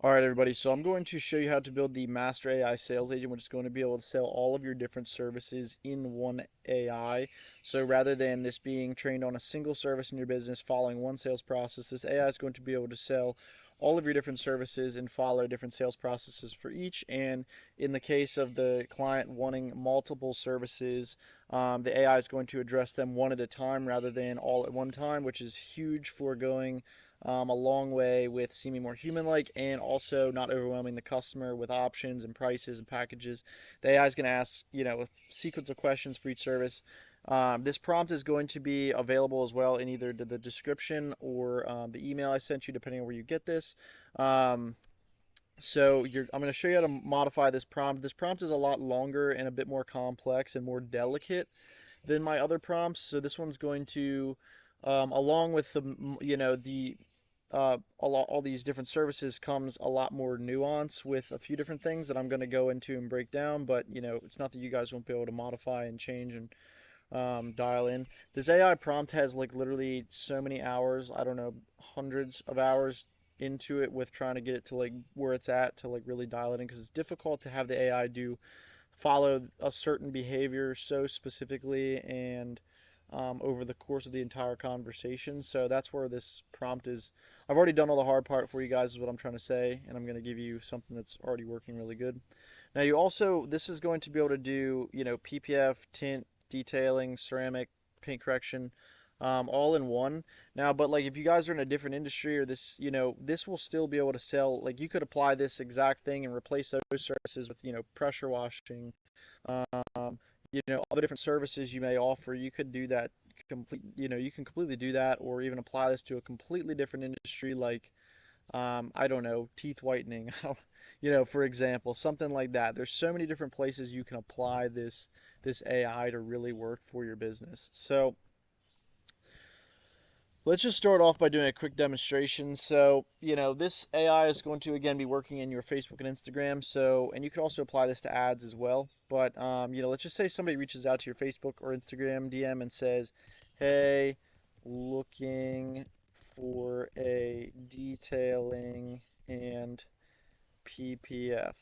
All right, everybody. So I'm going to show you how to build the master AI sales agent, which is going to be able to sell all of your different services in one AI. So rather than this being trained on a single service in your business following one sales process, this AI is going to be able to sell all of your different services and follow different sales processes for each. And in the case of the client wanting multiple services, the AI is going to address them one at a time rather than all at one time, which is huge for going a long way with seeming more human-like and also not overwhelming the customer with options and prices and packages. The AI is going to ask, a sequence of questions for each service. This prompt is going to be available as well in either the description or the email I sent you, depending on where you get this. Um, I'm going to show you how to modify this prompt. This prompt is a lot longer and a bit more complex and more delicate than my other prompts. So this one's going to, along with all these different services comes a lot more nuance with a few different things that I'm going to go into and break down. But it's not that you guys won't be able to modify and change and dial in. This AI prompt has like literally so many hours. I don't know, hundreds of hours into it with trying to get it to like where it's at to like really dial it in because it's difficult to have the AI do follow a certain behavior so specifically and over the course of the entire conversation. So that's where this prompt is. I've already done all the hard part for you guys, is what I'm trying to say, and I'm going to give you something that's already working really good. Now, this is going to be able to do, PPF, tint, detailing, ceramic, paint correction, all in one. Now, but like if you guys are in a different industry or this, this will still be able to sell. Like you could apply this exact thing and replace those services with, pressure washing, um, other different services you may offer. You could do that you can completely do that, or even apply this to a completely different industry, like I don't know, teeth whitening, for example, something like that. There's so many different places you can apply this AI to really work for your business. So let's just start off by doing a quick demonstration. So, this AI is going to again be working in your Facebook and Instagram. So, and you can also apply this to ads as well. But, let's just say somebody reaches out to your Facebook or Instagram DM and says, "Hey, looking for a detailing and PPF."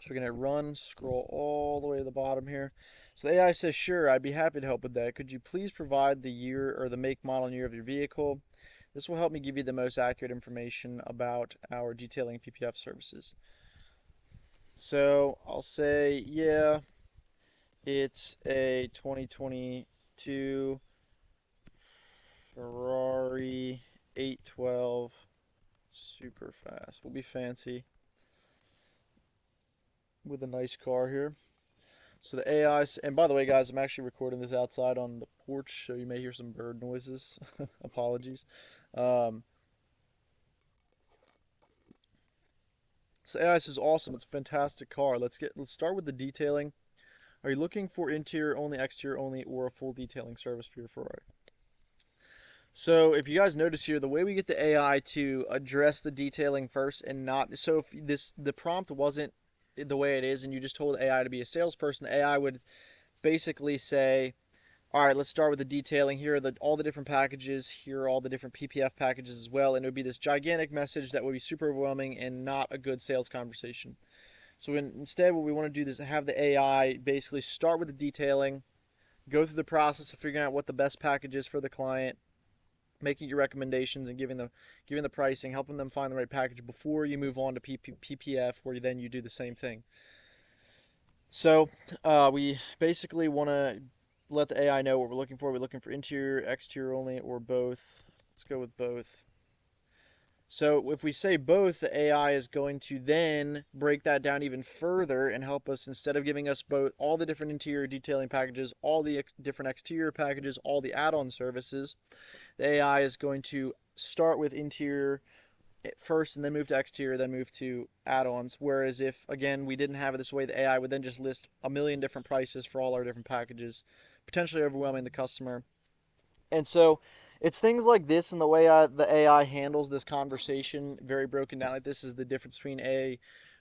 So we're going to scroll all the way to the bottom here. So the AI says, "Sure, I'd be happy to help with that. Could you please provide the year or the make, model, and year of your vehicle? This will help me give you the most accurate information about our detailing PPF services." So I'll say, yeah, it's a 2022 Ferrari 812 super fast. We'll be fancy with a nice car here. So the AI, and by the way, guys, I'm actually recording this outside on the porch, so you may hear some bird noises. Apologies. Um, so AI says, "Awesome, it's a fantastic car. Let's start with the detailing. Are you looking for interior only, exterior only, or a full detailing service for your Ferrari?" So if you guys notice here, the way we get the AI to address the detailing first and not so if the prompt wasn't the way it is, and you just told AI to be a salesperson, the AI would basically say, "All right, let's start with the detailing. Here are all the different packages. Here are all the different PPF packages as well." And it would be this gigantic message that would be super overwhelming and not a good sales conversation. So instead, what we want to do is have the AI basically start with the detailing, go through the process of figuring out what the best package is for the client, making your recommendations and giving the pricing, helping them find the right package before you move on to PPF, where then you do the same thing. So we basically want to let the AI know what we're looking for. We're looking for interior, exterior only, or both. Let's go with both. So if we say both, the AI is going to then break that down even further and help us, instead of giving us both all the different interior detailing packages, all the different exterior packages, all the add-on services. The AI is going to start with interior first and then move to exterior, then move to add-ons. Whereas if, again, we didn't have it this way, the AI would then just list a million different prices for all our different packages, potentially overwhelming the customer. And so it's things like this and the way the AI handles this conversation, very broken down like this, is the difference between a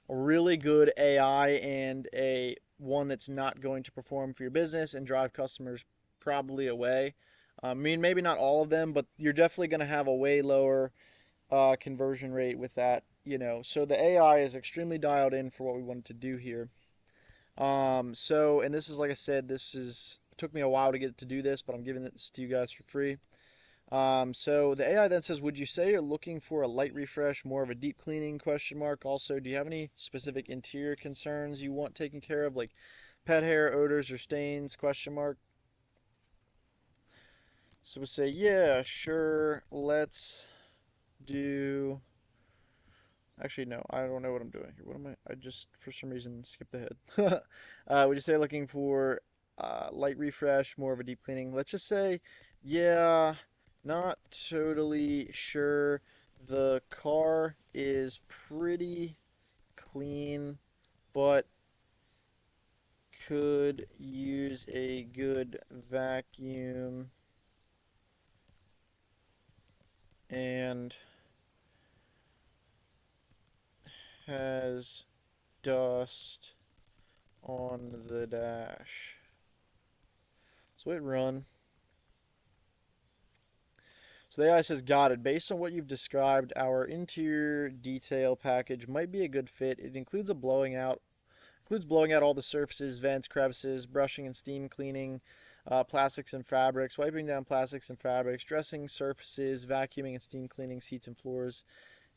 really good AI and a one that's not going to perform for your business and drive customers probably away. I mean, maybe not all of them, but you're definitely going to have a way lower conversion rate with that. So the AI is extremely dialed in for what we wanted to do here. And this is like I said, this is it took me a while to get to do this, but I'm giving this to you guys for free. So the AI then says, would you say you're looking for a light refresh, more of a deep cleaning question mark? Also, do you have any specific interior concerns you want taken care of, like pet hair, odors, or stains? Question mark. So we say, yeah, sure. Let's do. Actually, no, I don't know what I'm doing here. What am I? I just, for some reason, skipped ahead. Would you say looking for light refresh, more of a deep cleaning? Let's just say, yeah, not totally sure. The car is pretty clean, but could use a good vacuum and has dust on the dash. So hit run. So the AI says, got it. Based on what you've described, our interior detail package might be a good fit. It includes blowing out all the surfaces, vents, crevices, brushing and steam cleaning, plastics and fabrics, wiping down plastics and fabrics, dressing surfaces, vacuuming and steam cleaning seats and floors,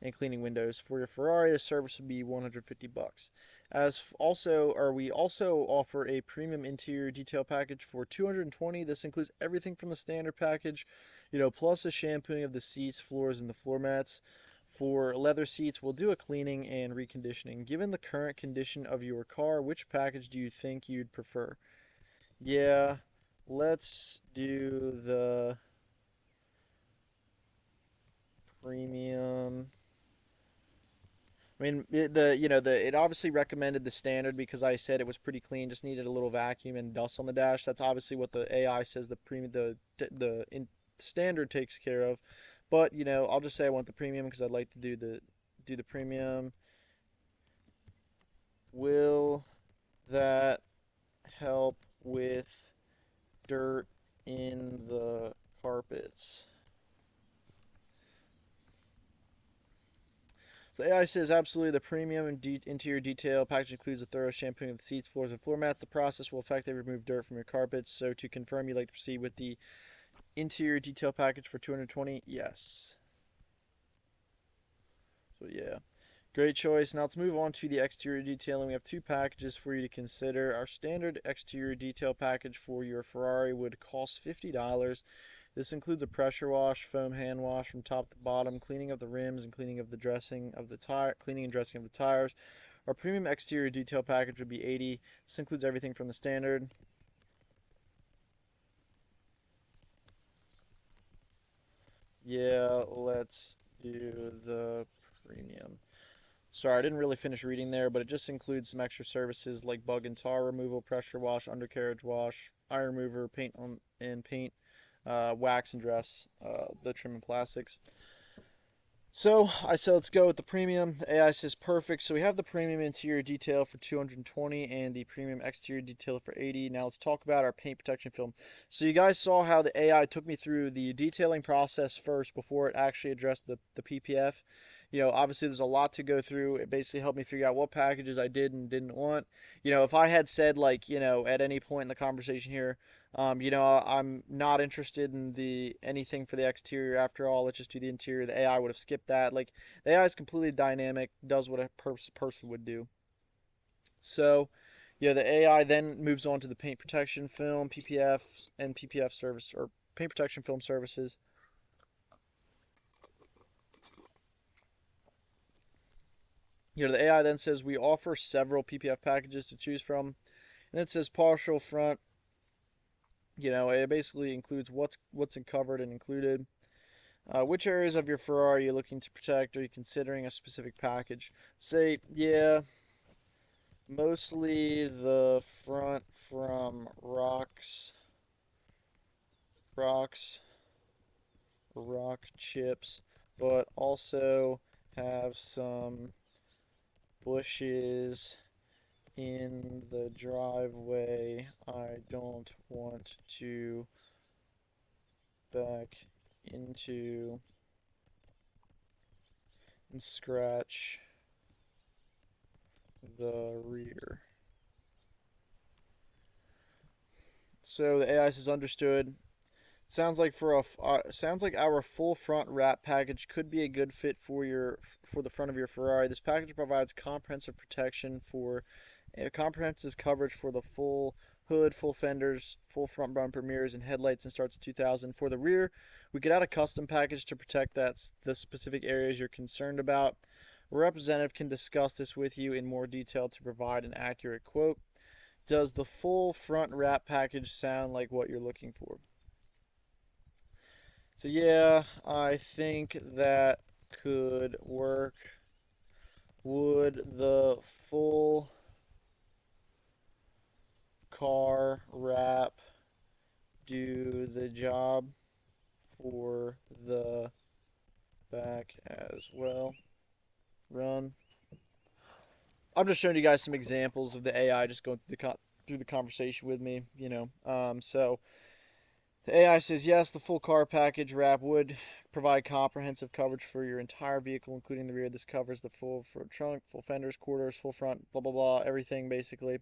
and cleaning windows. For your Ferrari, the service would be 150 bucks. We also offer a premium interior detail package for 220. This includes everything from the standard package, plus a shampooing of the seats, floors, and the floor mats. For leather seats, we'll do a cleaning and reconditioning. Given the current condition of your car, which package do you think you'd prefer? Yeah, let's do the premium. I mean, it obviously recommended the standard because I said it was pretty clean, just needed a little vacuum and dust on the dash. That's obviously what the AI says the standard takes care of. But, I'll just say I want the premium because I'd like to do the premium. Will that help with dirt in the carpets? So the AI says absolutely the premium and interior detail package includes a thorough shampooing of the seats, floors, and floor mats. The process will effectively remove dirt from your carpets. So to confirm, you'd like to proceed with the interior detail package for 220? Yes. So yeah. Great choice. Now let's move on to the exterior detailing. We have two packages for you to consider. Our standard exterior detail package for your Ferrari would cost $50. This includes a pressure wash, foam hand wash from top to bottom, cleaning of the rims, and cleaning and dressing of the tires. Our premium exterior detail package would be $80. This includes everything from the standard. Yeah, let's do the premium. Sorry, I didn't really finish reading there, but it just includes some extra services like bug and tar removal, pressure wash, undercarriage wash, iron remover, paint, wax and dress, the trim and plastics. So I said let's go with the premium. The AI says perfect. So we have the premium interior detail for 220 and the premium exterior detail for 80. Now let's talk about our paint protection film. So you guys saw how the AI took me through the detailing process first before it actually addressed the PPF. Obviously there's a lot to go through. It basically helped me figure out what packages I did and didn't want. If I had said like, at any point in the conversation here, I'm not interested in the anything for the exterior after all. Let's just do the interior. The AI would have skipped that. Like the AI is completely dynamic, does what a person would do. So, the AI then moves on to the paint protection film, PPF, and PPF service or paint protection film services. The AI then says we offer several PPF packages to choose from, and then it says partial front. It basically includes what's covered and included. Which areas of your Ferrari are you looking to protect? Are you considering a specific package? Say, yeah, mostly the front from rocks, rock chips, but also have some bushes in the driveway. I don't want to back into and scratch the rear. So the AI says understood. Sounds like sounds like our full front wrap package could be a good fit for the front of your Ferrari. This package provides comprehensive protection for comprehensive coverage for the full hood, full fenders, full front bumper, mirrors, and headlights, and starts at 2000. For the rear, we could add a custom package to protect the specific areas you're concerned about. A representative can discuss this with you in more detail to provide an accurate quote. Does the full front wrap package sound like what you're looking for? So yeah, I think that could work. Would the full car wrap do the job for the back as well? Run. I'm just showing you guys some examples of the AI just going through the conversation with me. So the AI says yes, the full car package wrap would provide comprehensive coverage for your entire vehicle, including the rear. This covers the full front trunk, full fenders, quarters, full front, blah blah blah, everything basically.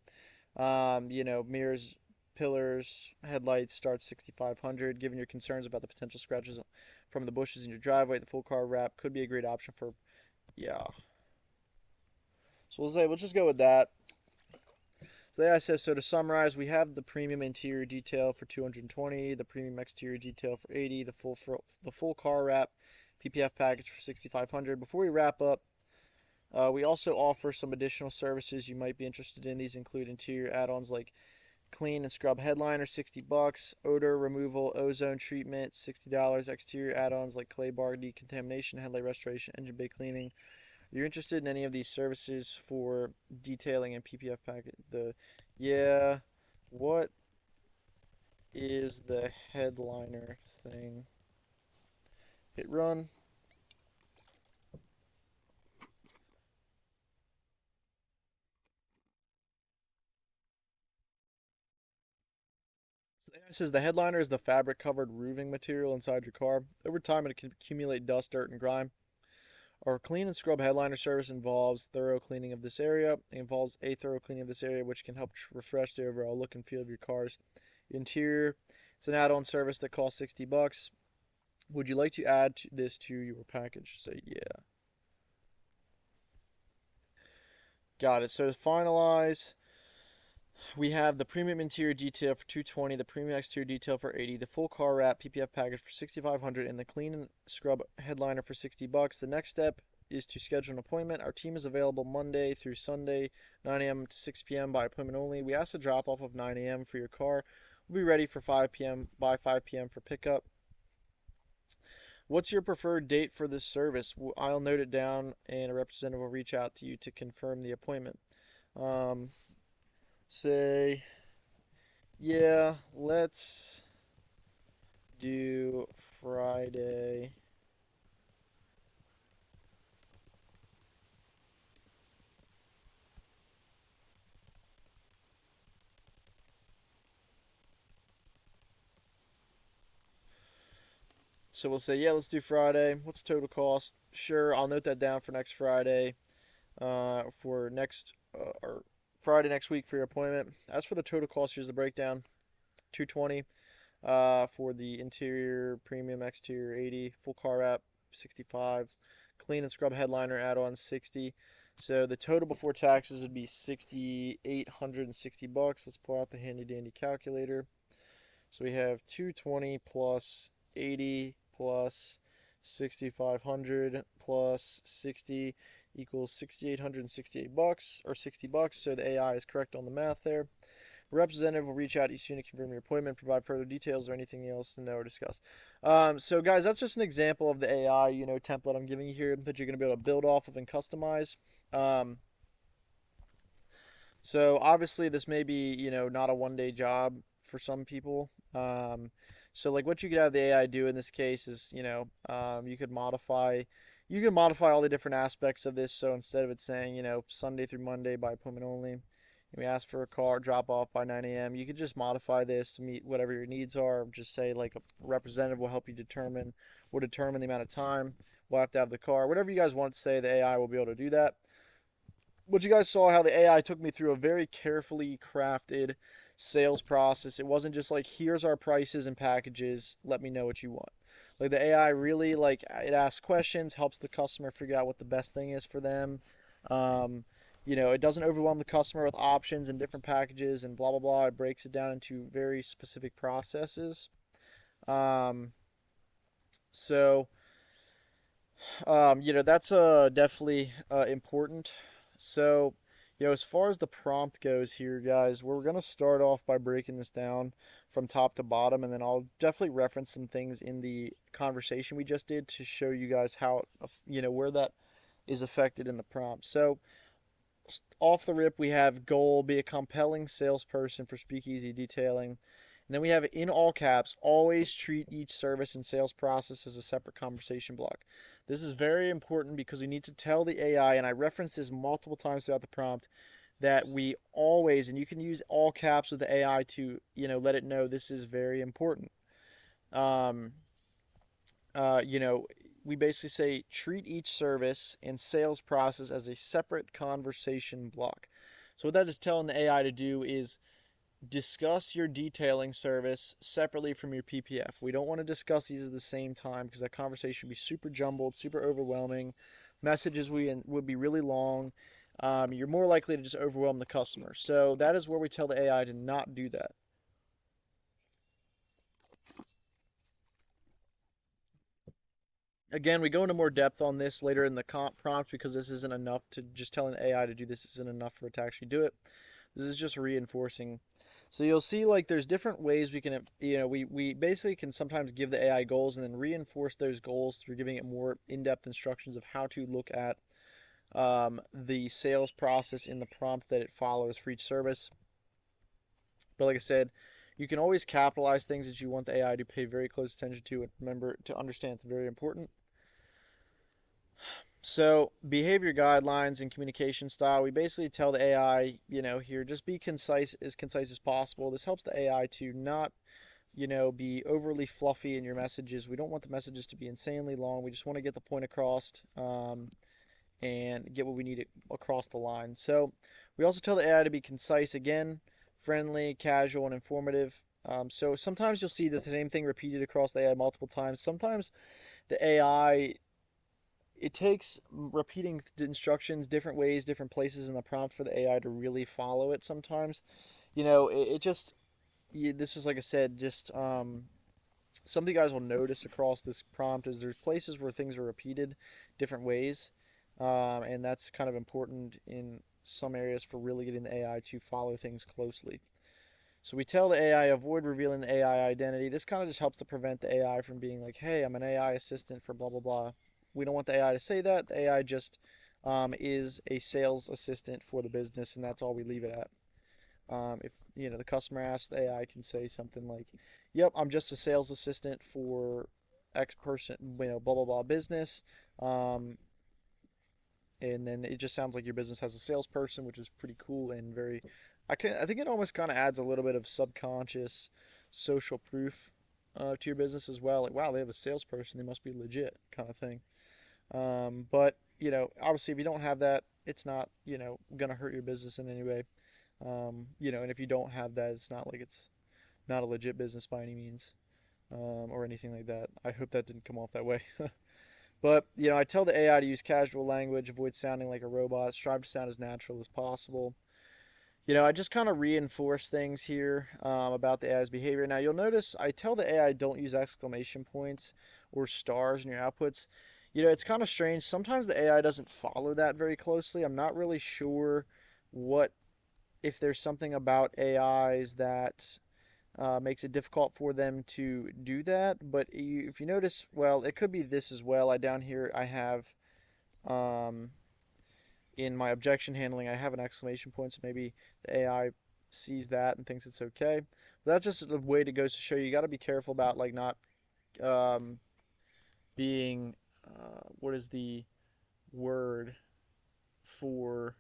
Mirrors, pillars, headlights start 6,500. Given your concerns about the potential scratches from the bushes in your driveway, the full car wrap could be a great option for. Yeah. So we'll just go with that. So the AI says, so to summarize, we have the premium interior detail for 220, the premium exterior detail for 80, the full car wrap PPF package for 6,500. Before we wrap up, we also offer some additional services you might be interested in. These include interior add-ons like clean and scrub headliner, $60, odor removal, ozone treatment, $60, exterior add-ons like clay bar decontamination, headlight restoration, engine bay cleaning. You're interested in any of these services for detailing and PPF packet? Yeah, what is the headliner thing? Hit run. So the AI says the headliner is the fabric covered roofing material inside your car. Over time, it can accumulate dust, dirt, and grime. Our clean and scrub headliner service involves thorough cleaning of this area. It involves a thorough cleaning of this area, which can help refresh the overall look and feel of your car's interior. It's an add-on service that costs $60. Would you like to add this to your package? Say yeah. Got it. So to finalize, we have the premium interior detail for 220, the premium exterior detail for 80, the full car wrap PPF package for 6,500, and the clean and scrub headliner for $60. The next step is to schedule an appointment. Our team is available Monday through Sunday, 9 a.m. to 6 p.m. by appointment only. We ask a drop off of 9 a.m. for your car. We'll be ready for 5 p.m. by 5 p.m. for pickup. What's your preferred date for this service? I'll note it down, and a representative will reach out to you to confirm the appointment. Um, Say, yeah, let's do Friday. So we'll say, yeah, let's do Friday. What's total cost? Sure, I'll note that down for next Friday. For next or Friday next week for your appointment. As for the total cost, here's the breakdown: 220 for the interior, premium exterior 80, full car wrap 65, clean and scrub headliner add-on 60. So the total before taxes would be $6,860. Let's pull out the handy dandy calculator. So we have 220 plus 80 plus 6,500 plus 60 equals $6,868 or $60. So the AI is correct on the math there. A representative will reach out to you soon to confirm your appointment, provide further details or anything else to know or discuss. So guys, that's just an example of the AI, template I'm giving you here that you're going to be able to build off of and customize. So obviously this may be, not a one-day job for some people. So like what you could have the AI do in this case is, you could modify all the different aspects of this. So instead of it saying, Sunday through Monday by appointment only, we ask for a car drop off by 9 a.m. You could just modify this to meet whatever your needs are. Just say like a representative will determine the amount of time we'll have to have the car. Whatever you guys want to say, the AI will be able to do that. But you guys saw how the AI took me through a very carefully crafted sales process. It wasn't just like, here's our prices and packages, let me know what you want. Like the AI really, like, it asks questions, helps the customer figure out what the best thing is for them. Um, it doesn't overwhelm the customer with options and different packages and blah blah blah. It breaks it down into very specific processes. Um, so that's definitely important. So, as far as the prompt goes here, guys, we're gonna start off by breaking this down from top to bottom, and then I'll definitely reference some things in the conversation we just did to show you guys how, where that is affected in the prompt. So, off the rip, we have goal: be a compelling salesperson for speakeasy detailing. And then we have in all caps, always treat each service and sales process as a separate conversation block. This is very important because we need to tell the AI, and I reference this multiple times throughout the prompt, that we always, and you can use all caps with the AI to, let it know this is very important. Um, uh, you know, we basically say treat each service and sales process as a separate conversation block. So what that is telling the AI to do is discuss your detailing service separately from your PPF. We don't want to discuss these at the same time because that conversation would be super jumbled, super overwhelming. Messages would be really long. You're more likely to just overwhelm the customer. So that is where we tell the AI to not do that. Again, we go into more depth on this later in the prompt because this isn't enough to just telling the AI to do this isn't enough for it to actually do it. This is just reinforcing. So you'll see like there's different ways we can, we basically can sometimes give the AI goals and then reinforce those goals through giving it more in-depth instructions of how to look at the sales process in the prompt that it follows for each service. But like I said, you can always capitalize things that you want the AI to pay very close attention to and remember to understand it's very important. So, behavior guidelines and communication style, we basically tell the AI, here, just be concise as possible. This helps the AI to not, be overly fluffy in your messages. We don't want the messages to be insanely long. We just want to get the point across and get what we need across the line. So, we also tell the AI to be concise again, friendly, casual, and informative. So, sometimes you'll see the same thing repeated across the AI multiple times. Sometimes the AI it takes repeating the instructions different ways, different places in the prompt for the AI to really follow it sometimes. It just, this is like I said, just something you guys will notice across this prompt is there's places where things are repeated different ways. And that's kind of important in some areas for really getting the AI to follow things closely. So we tell the AI avoid revealing the AI identity. This kind of just helps to prevent the AI from being like, "Hey, I'm an AI assistant for blah blah blah." We don't want the AI to say that. The AI just is a sales assistant for the business, and that's all we leave it at. If the customer asks, the AI can say something like, "Yep, I'm just a sales assistant for X person, blah blah blah business." Um, and then it just sounds like your business has a salesperson, which is pretty cool and very. I think it almost kind of adds a little bit of subconscious social proof to your business as well. Like, wow, they have a salesperson, they must be legit, kind of thing. But obviously, if you don't have that, it's not gonna hurt your business in any way. And if you don't have that, it's not like it's not a legit business by any means, or anything like that. I hope that didn't come off that way. But I tell the AI to use casual language, avoid sounding like a robot, strive to sound as natural as possible. I just kind of reinforce things here about the AI's behavior. Now, you'll notice I tell the AI don't use exclamation points or stars in your outputs. It's kind of strange. Sometimes the AI doesn't follow that very closely. I'm not really sure what if there's something about AIs that makes it difficult for them to do that. But if you notice, well, it could be this as well. Down here I have um, in my objection handling, I have an exclamation point, so maybe the AI sees that and thinks it's okay. But that's just a way to goes to show you got to be careful about like not um, being what is the word for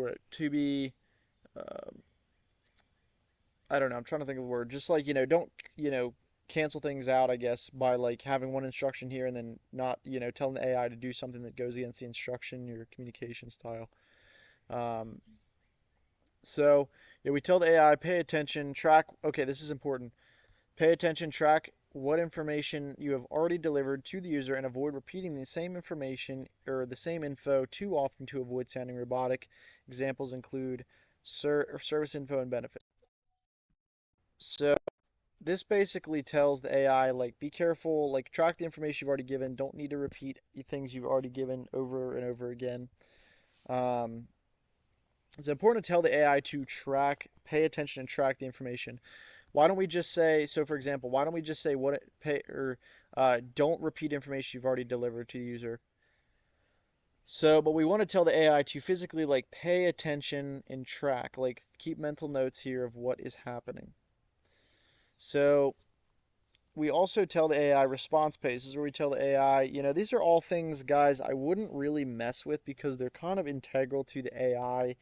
it to be um, I don't know. I'm trying to think of a word. Just like don't cancel things out, I guess, by like having one instruction here and then not, telling the AI to do something that goes against the instruction, your communication style. Um, so yeah, we tell the AI, pay attention, track. Okay, this is important. Pay attention, track what information you have already delivered to the user, and avoid repeating the same information or the same info too often to avoid sounding robotic. Examples include service info and benefit. So this basically tells the AI, like, be careful, like, track the information you've already given. Don't need to repeat things you've already given over and over again. Um, it's important to tell the AI to pay attention and track the information. Why don't we just say, so for example, why don't we just say what it pay or don't repeat information you've already delivered to the user. So, but we want to tell the AI to physically like pay attention and track, like keep mental notes here of what is happening. So we also tell the AI response paces, where we tell the AI, these are all things, guys, I wouldn't really mess with because they're kind of integral to the AI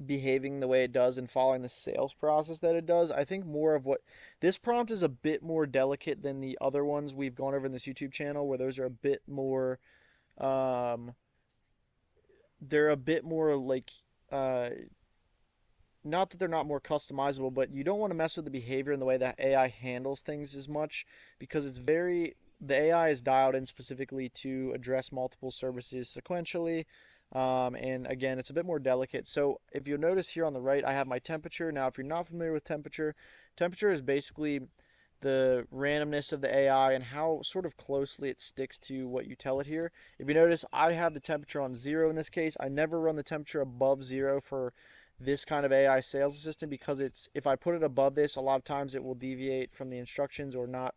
behaving the way it does and following the sales process that it does. I think more of what this prompt is a bit more delicate than the other ones we've gone over in this YouTube channel, where those are a bit more, um, they're a bit more like, uh, not that they're not more customizable, but you don't want to mess with the behavior and the way that AI handles things as much because the AI is dialed in specifically to address multiple services sequentially. And again, it's a bit more delicate. So if you'll notice here on the right, I have my temperature. Now, if you're not familiar with temperature, temperature is basically the randomness of the AI and how sort of closely it sticks to what you tell it here. If you notice, I have the temperature on 0 in this case. I never run the temperature above 0 for this kind of AI sales assistant because if I put it above this, a lot of times it will deviate from the instructions or not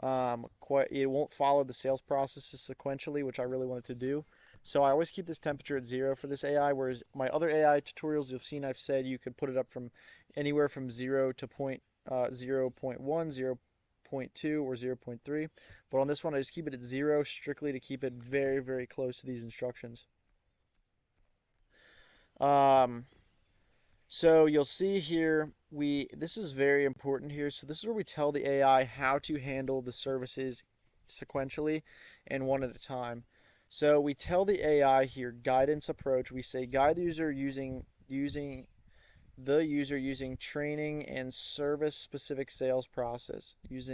it won't follow the sales processes sequentially, which I really wanted to do. So I always keep this temperature at 0 for this AI, whereas my other AI tutorials you've seen, I've said you could put it up from anywhere from 0 to 0.1, 0.2, or 0.3. But on this one, I just keep it at 0 strictly to keep it very, very close to these instructions. So you'll see here, this is very important here. So this is where we tell the AI how to handle the services sequentially and one at a time. So we tell the AI here, guidance approach. We say guide the user using training and service specific sales process. It's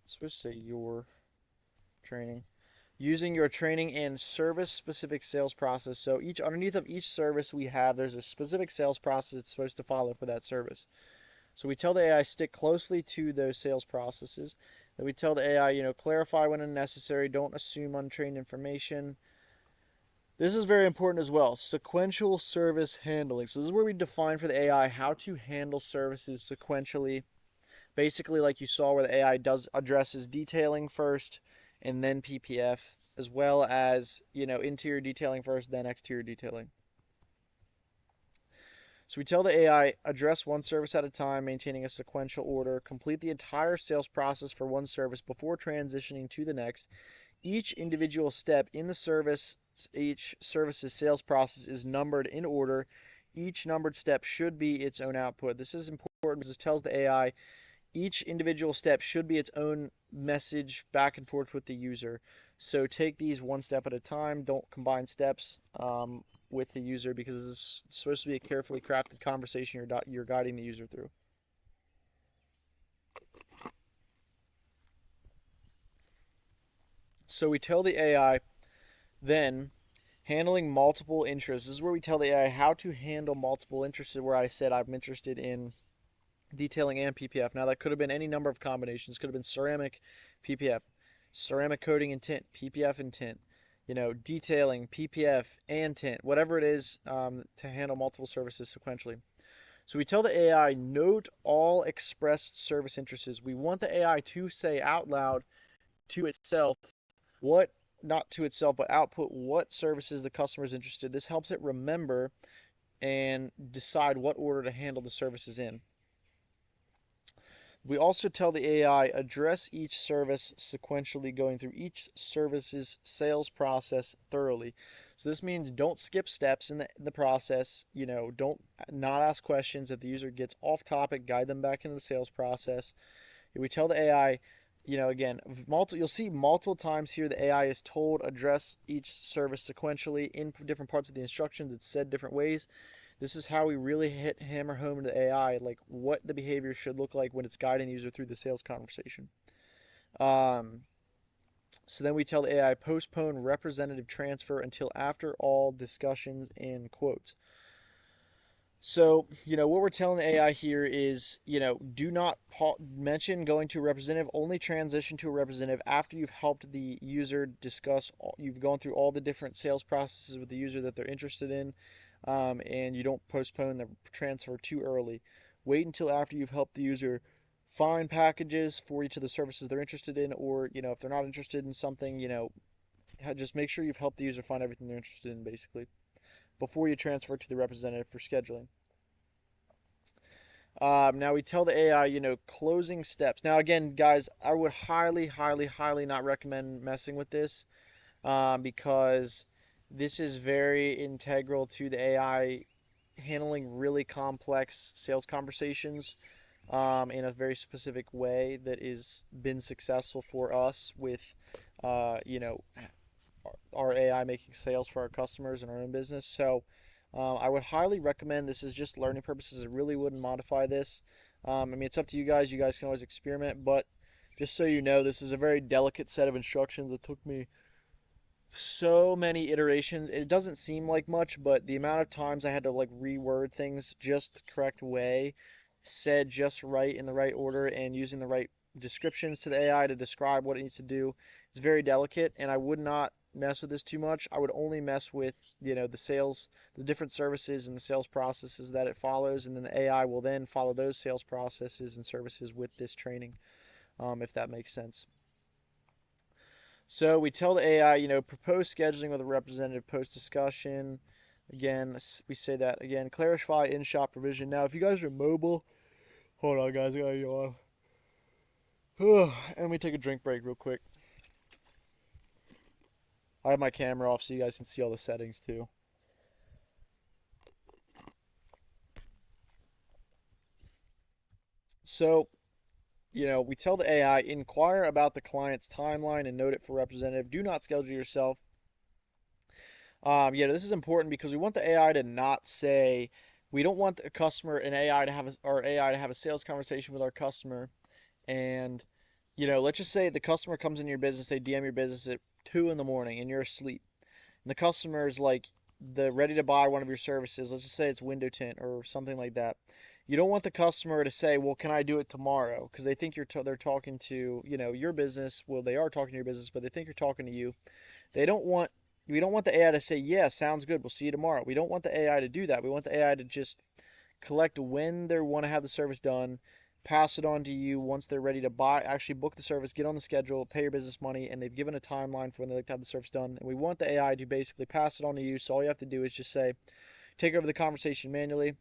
supposed to say your training. Using your training and service specific sales process. So underneath of each service we have, there's a specific sales process it's supposed to follow for that service. So we tell the AI stick closely to those sales processes. Then we tell the AI, clarify when necessary, don't assume untrained information. This is very important as well. Sequential service handling. So this is where we define for the AI how to handle services sequentially. Basically, like you saw, where the AI addresses detailing first and then PPF, as well as, interior detailing first, then exterior detailing. So we tell the AI, address one service at a time, maintaining a sequential order, complete the entire sales process for one service before transitioning to the next. Each individual step in each service's sales process is numbered in order. Each numbered step should be its own output. This is important because it tells the AI each individual step should be its own message back and forth with the user. So take these one step at a time. Don't combine steps with the user because it's supposed to be a carefully crafted conversation you're guiding the user through. So we tell the AI then handling multiple interests. This is where we tell the AI how to handle multiple interests, where I said I'm interested in detailing and PPF. Now that could have been any number of combinations. Could have been ceramic, PPF, ceramic coating and tint, PPF and tint. Detailing, PPF and tint, whatever it is, to handle multiple services sequentially. So we tell the AI, note all expressed service interests. We want the AI to say out loud to itself not to itself, but output what services the customer is interested. This helps it remember and decide what order to handle the services in. We also tell the AI, address each service sequentially, going through each service's sales process thoroughly. So this means don't skip steps in the process. Don't not ask questions. If the user gets off topic, guide them back into the sales process. We tell the AI, again, you'll see multiple times here the AI is told address each service sequentially in different parts of the instructions. It's said different ways. This is how we really hammer home to the AI, like what the behavior should look like when it's guiding the user through the sales conversation. Um, so then we tell the AI postpone representative transfer until after all discussions and quotes. So, what we're telling the AI here is, do not mention going to a representative, only transition to a representative after you've helped the user discuss, you've gone through all the different sales processes with the user that they're interested in, and you don't postpone the transfer too early. Wait until after you've helped the user find packages for each of the services they're interested in, or, if they're not interested in something, just make sure you've helped the user find everything they're interested in, basically, before you transfer to the representative for scheduling. Now we tell the AI, closing steps. Now, again, guys, I would highly, highly, highly not recommend messing with this, because this is very integral to the AI handling really complex sales conversations, in a very specific way that has been successful for us with, our AI making sales for our customers and our own business. So, I would highly recommend, this is just learning purposes. I really wouldn't modify this. I mean, it's up to you guys. You guys can always experiment, but just so you know, this is a very delicate set of instructions that took me so many iterations. It doesn't seem like much, but the amount of times I had to like reword things just the correct way, said just right in the right order, and using the right descriptions to the AI to describe what it needs to do is very delicate, and I would not mess with this too much. I would only mess with, the sales, the different services and the sales processes that it follows, and then the AI will then follow those sales processes and services with this training, if that makes sense. So we tell the AI, propose scheduling with a representative post discussion. Again, we say that again. Clarify in shop provision. Now, if you guys are mobile, hold on, guys, I gotta yawn. And we take a drink break real quick. I have my camera off so you guys can see all the settings too. So, we tell the AI, inquire about the client's timeline and note it for representative. Do not schedule yourself. This is important because we want the AI to not say, we don't want a customer and AI to have our AI to have a sales conversation with our customer, and let's just say the customer comes into your business, they DM your business at 2 in the morning, and you're asleep, and the customer is like the ready to buy one of your services. Let's just say it's window tint or something like that. You don't want the customer to say, "Well, can I do it tomorrow?" Because they think they're talking to your business. Well, they are talking to your business, but they think you're talking to you. They don't want We don't want the AI to say, "Yeah, sounds good. We'll see you tomorrow." We don't want the AI to do that. We want the AI to just collect when they want to have the service done, pass it on to you once they're ready to buy, actually book the service, get on the schedule, pay your business money, and they've given a timeline for when they like to have the service done. And we want the AI to basically pass it on to you. So all you have to do is just say, take over the conversation manually,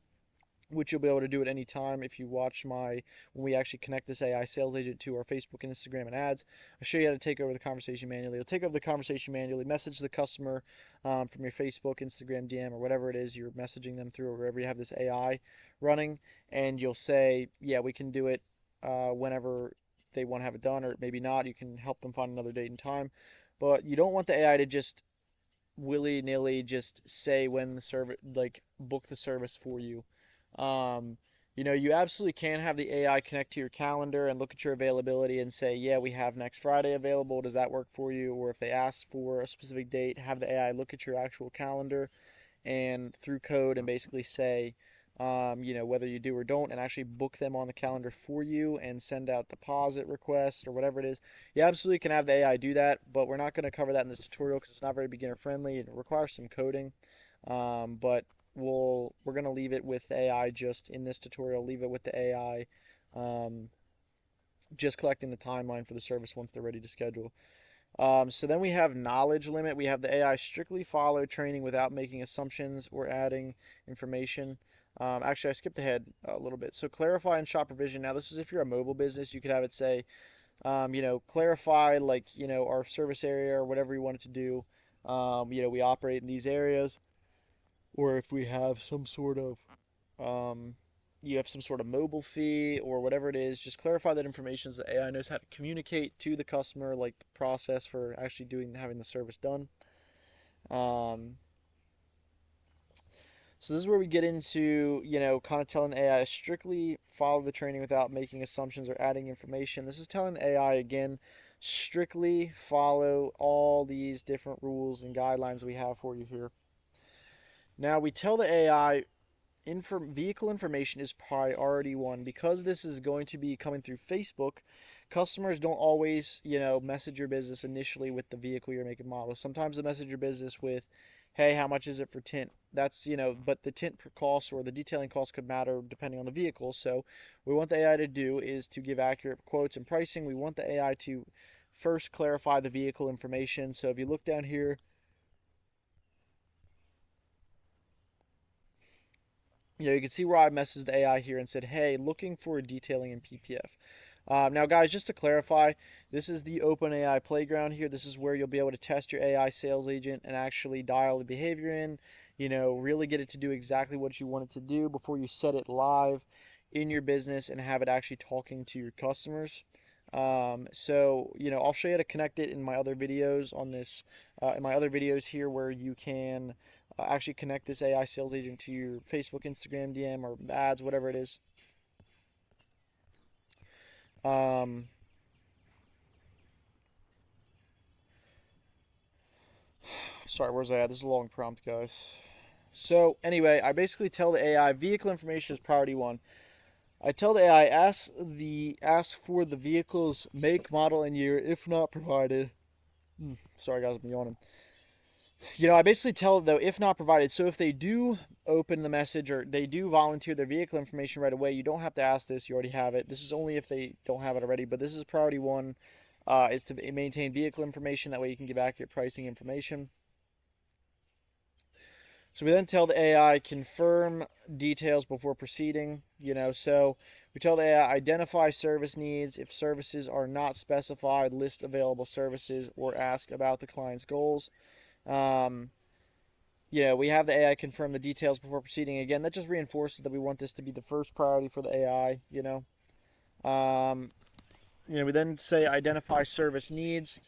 which you'll be able to do at any time if you watch when we actually connect this AI sales agent to our Facebook and Instagram and ads. I'll show you how to take over the conversation manually. You'll take over the conversation manually, message the customer, from your Facebook, Instagram, DM, or whatever it is you're messaging them through, or wherever you have this AI running, and you'll say, yeah, we can do it whenever they want to have it done, or maybe not. You can help them find another date and time, but you don't want the AI to just willy nilly just say when the service, like book the service for you. Um, you absolutely can have the AI connect to your calendar and look at your availability and say, yeah, we have next Friday available. Does that work for you? Or if they ask for a specific date, have the AI look at your actual calendar and through code and basically say, whether you do or don't, and actually book them on the calendar for you and send out deposit requests or whatever it is. You absolutely can have the AI do that, but we're not going to cover that in this tutorial because it's not very beginner friendly. It requires some coding, but we're going to leave it with AI just in this tutorial. Leave it with the AI, just collecting the timeline for the service once they're ready to schedule. So then we have knowledge limit. We have the AI strictly follow training without making assumptions or adding information. Actually, I skipped ahead a little bit. So clarify and shop provision. Now, this is if you're a mobile business, you could have it say, clarify, like, our service area or whatever you want it to do. We operate in these areas, or if we have some sort of, um, you have some sort of mobile fee or whatever it is, just clarify that information so the AI knows how to communicate to the customer, like the process for actually having the service done. Um, so this is where we get into, kind of telling the AI to strictly follow the training without making assumptions or adding information. This is telling the AI again, strictly follow all these different rules and guidelines we have for you here. Now we tell the AI vehicle information is priority one because this is going to be coming through Facebook. Customers don't always, message your business initially with the vehicle you're making model. Sometimes they message your business with, "Hey, how much is it for tint?" That's, but the tint cost or the detailing cost could matter depending on the vehicle. So, what we want the AI to do is to give accurate quotes and pricing. We want the AI to first clarify the vehicle information. So, if you look down here, you can see where I messaged the AI here and said, "Hey, looking for a detailing in PPF." Now, guys, just to clarify, this is the OpenAI playground here. This is where you'll be able to test your AI sales agent and actually dial the behavior in, really get it to do exactly what you want it to do before you set it live in your business and have it actually talking to your customers. I'll show you how to connect it in my other videos on this, in my other videos here where you can actually connect this AI sales agent to your Facebook, Instagram, DM, or ads, whatever it is. Um, Sorry, where's that? This is a long prompt, guys. So anyway, I basically tell the AI vehicle information is priority one. I tell the AI ask for the vehicle's make, model, and year if not provided. Sorry, guys, I'm yawning. I basically tell it though if not provided. So if they do open the message or they do volunteer their vehicle information right away, you don't have to ask this. You already have it. This is only if they don't have it already. But this is priority one, is to maintain vehicle information. That way you can give accurate pricing information. So we then tell the AI confirm details before proceeding. So we tell the AI identify service needs. If services are not specified, list available services or ask about the client's goals. Um, we have the AI confirm the details before proceeding. Again, that just reinforces that we want this to be the first priority for the AI. We then say identify service needs.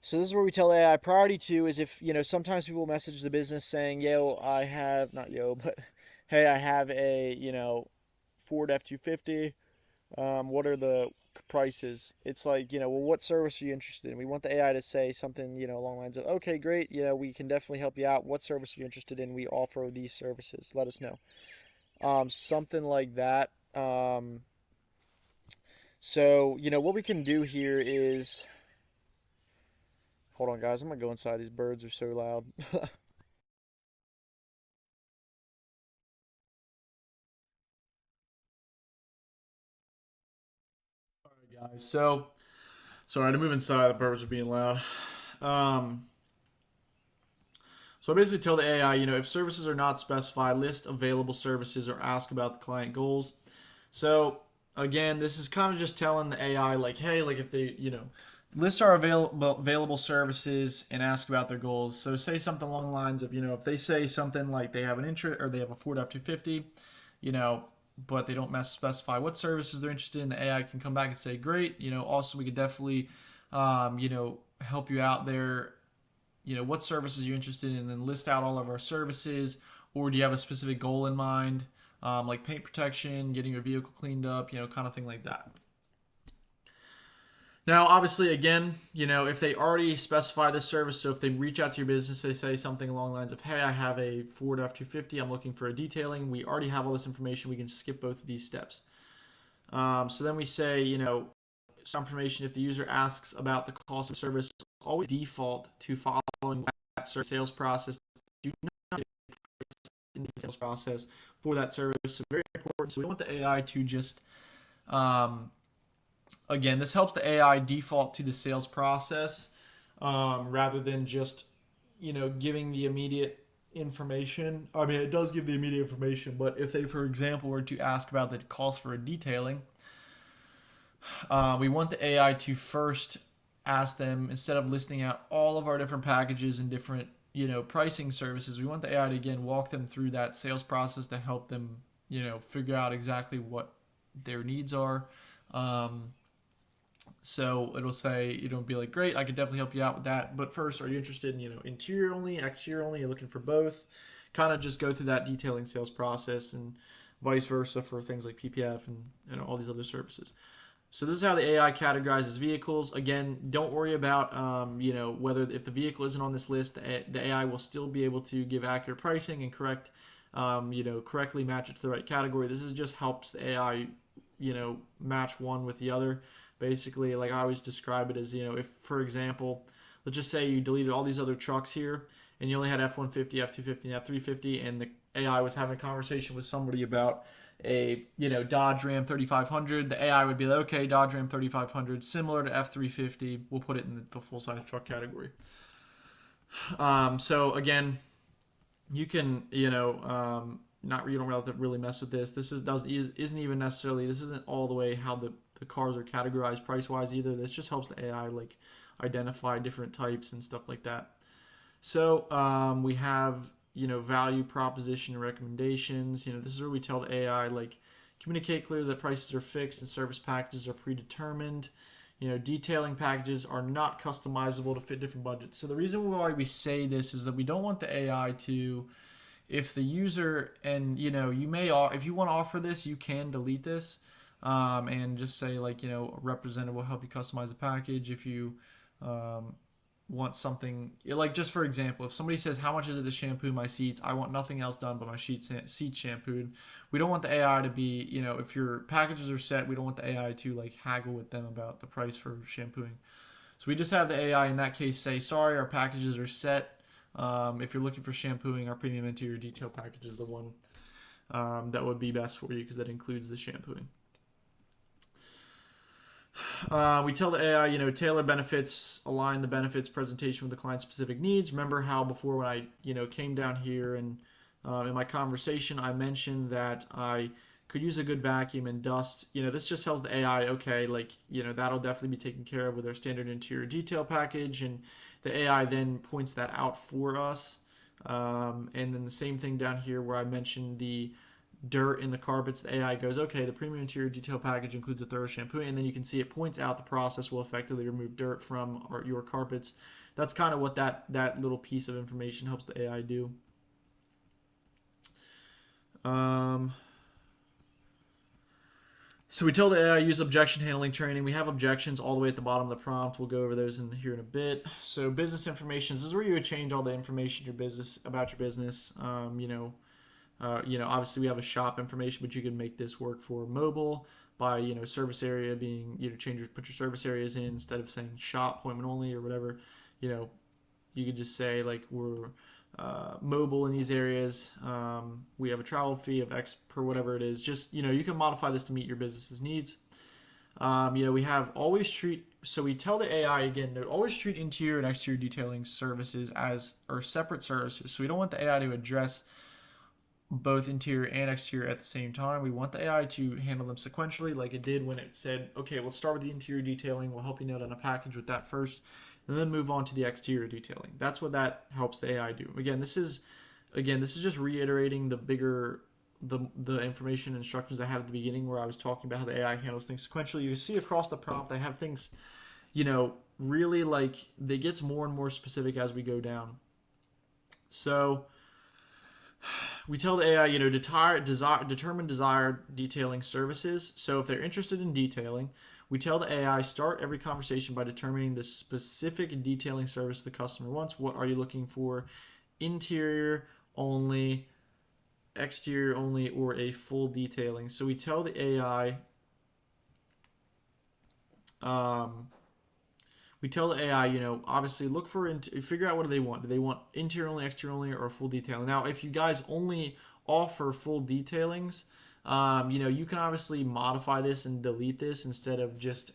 So this is where we tell AI priority two is if, sometimes people message the business saying, "Yo, I have, not yo, but hey, I have a, Ford F-250. What are the prices?" It's like, well, what service are you interested in? We want the AI to say something, along the lines of, "Okay, great. We can definitely help you out. What service are you interested in? We offer these services. Let us know." Something like that. What we can do here is, hold on, guys. I'm gonna go inside. These birds are so loud. All right, guys. So, sorry to move inside. The birds are being loud. Um, so I basically tell the AI, if services are not specified, list available services or ask about the client goals. So again, this is kind of just telling the AI, like, hey, like if they, list our available services and ask about their goals. So say something along the lines of, if they say something like they have an interest or they have a Ford F-250, but they don't specify what services they're interested in, the AI can come back and say, great, also we could definitely, help you out there. What services you're interested in, and then list out all of our services. Or do you have a specific goal in mind, like paint protection, getting your vehicle cleaned up, kind of thing like that. Now, obviously, again, if they already specify this service, so if they reach out to your business, they say something along the lines of, "Hey, I have a Ford F-250. I'm looking for a detailing." We already have all this information. We can skip both of these steps. So then we say, some information. If the user asks about the cost of service, always default to following that sales process. Do not in the sales process for that service. So very important. So we want the AI to just again, this helps the AI default to the sales process rather than just giving the immediate information. I mean, it does give the immediate information, but if they, for example, were to ask about the cost for a detailing, we want the AI to first ask them, instead of listing out all of our different packages and different pricing services, we want the AI to again walk them through that sales process to help them figure out exactly what their needs are. Um, so it'll say, be like, great, I could definitely help you out with that. But first, are you interested in, interior only, exterior only? You're looking for both. Kind of just go through that detailing sales process and vice versa for things like PPF and all these other services. So this is how the AI categorizes vehicles. Again, don't worry about whether if the vehicle isn't on this list, the AI will still be able to give accurate pricing and correctly match it to the right category. This is just helps the AI match one with the other. Basically, like I always describe it as if for example, let's just say you deleted all these other trucks here and you only had F-150, F-250, and F-350, and the AI was having a conversation with somebody about a Dodge Ram 3500. The AI would be like, okay, Dodge Ram 3500, similar to F350. We'll put it in the full size truck category. So again, you can not you don't have to really mess with this. This isn't even necessarily, this isn't all the way how the cars are categorized price wise either. This just helps the AI like identify different types and stuff like that. So we have value proposition and recommendations. This is where we tell the AI like communicate clearly that prices are fixed and service packages are predetermined. Detailing packages are not customizable to fit different budgets. So the reason why we say this is that we don't want the AI to, if the user, and you may, if you want to offer this, you can delete this and just say like a representative will help you customize a package. If you want something like, just for example, if somebody says how much is it to shampoo my seats, I want nothing else done but my seats shampooed. We don't want the AI to be, if your packages are set, we don't want the AI to like haggle with them about the price for shampooing. So we just have the AI in that case say, sorry, our packages are set. If you're looking for shampooing, our premium interior detail package is the one that would be best for you because that includes the shampooing. We tell the AI, tailor benefits, align the benefits presentation with the client's specific needs. Remember how before when I, came down here and in my conversation, I mentioned that I could use a good vacuum and dust. This just tells the AI, okay, like, that'll definitely be taken care of with our standard interior detail package. And the AI then points that out for us. And then the same thing down here where I mentioned the dirt in the carpets, the AI goes, okay, the premium interior detail package includes a thorough shampoo, and then you can see it points out the process will effectively remove dirt from your carpets. That's kind of what that little piece of information helps the AI do. So we tell the AI use objection handling training. We have objections all the way at the bottom of the prompt. We'll go over those here in a bit. So business information. This is where you would change all the information about your business. Obviously we have a shop information, but you can make this work for mobile by, service area being, put your service areas in instead of saying shop appointment only or whatever. You could just say like we're mobile in these areas. We have a travel fee of X per whatever it is. Just, you can modify this to meet your business's needs. We have always treat, so we tell the AI again to always treat interior and exterior detailing services as or separate services. So we don't want the AI to address both interior and exterior at the same time. We want the AI to handle them sequentially, like it did when it said, okay, we'll start with the interior detailing. We'll help you out on a package with that first, and then move on to the exterior detailing. That's what that helps the AI do. Again, this is just reiterating the information and instructions I had at the beginning where I was talking about how the AI handles things sequentially. You see across the prompt, I have things, really like they gets more and more specific as we go down. So we tell the AI, determine desired detailing services. So if they're interested in detailing, we tell the AI start every conversation by determining the specific detailing service the customer wants. What are you looking for? Interior only, exterior only, or a full detailing. So we tell the AI, obviously look for, figure out what do they want. Do they want interior only, exterior only, or full detailing? Now, if you guys only offer full detailings, you can obviously modify this and delete this instead of just,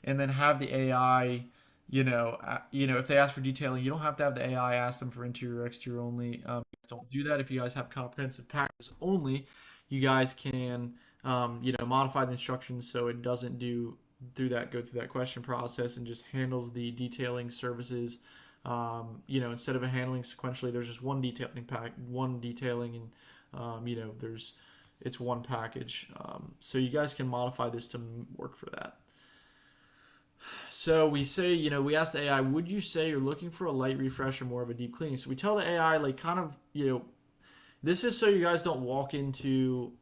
and then have the AI, if they ask for detailing, you don't have to have the AI ask them for interior or exterior only. Don't do that. If you guys have comprehensive packages only, you guys can, modify the instructions so it doesn't go through that question process and just handles the detailing services. Instead of handling sequentially, there's just one detailing and, there's it's one package. So you guys can modify this to work for that. So we say, we ask the AI, would you say you're looking for a light refresh or more of a deep cleaning? So we tell the AI, like, kind of, this is so you guys don't walk into,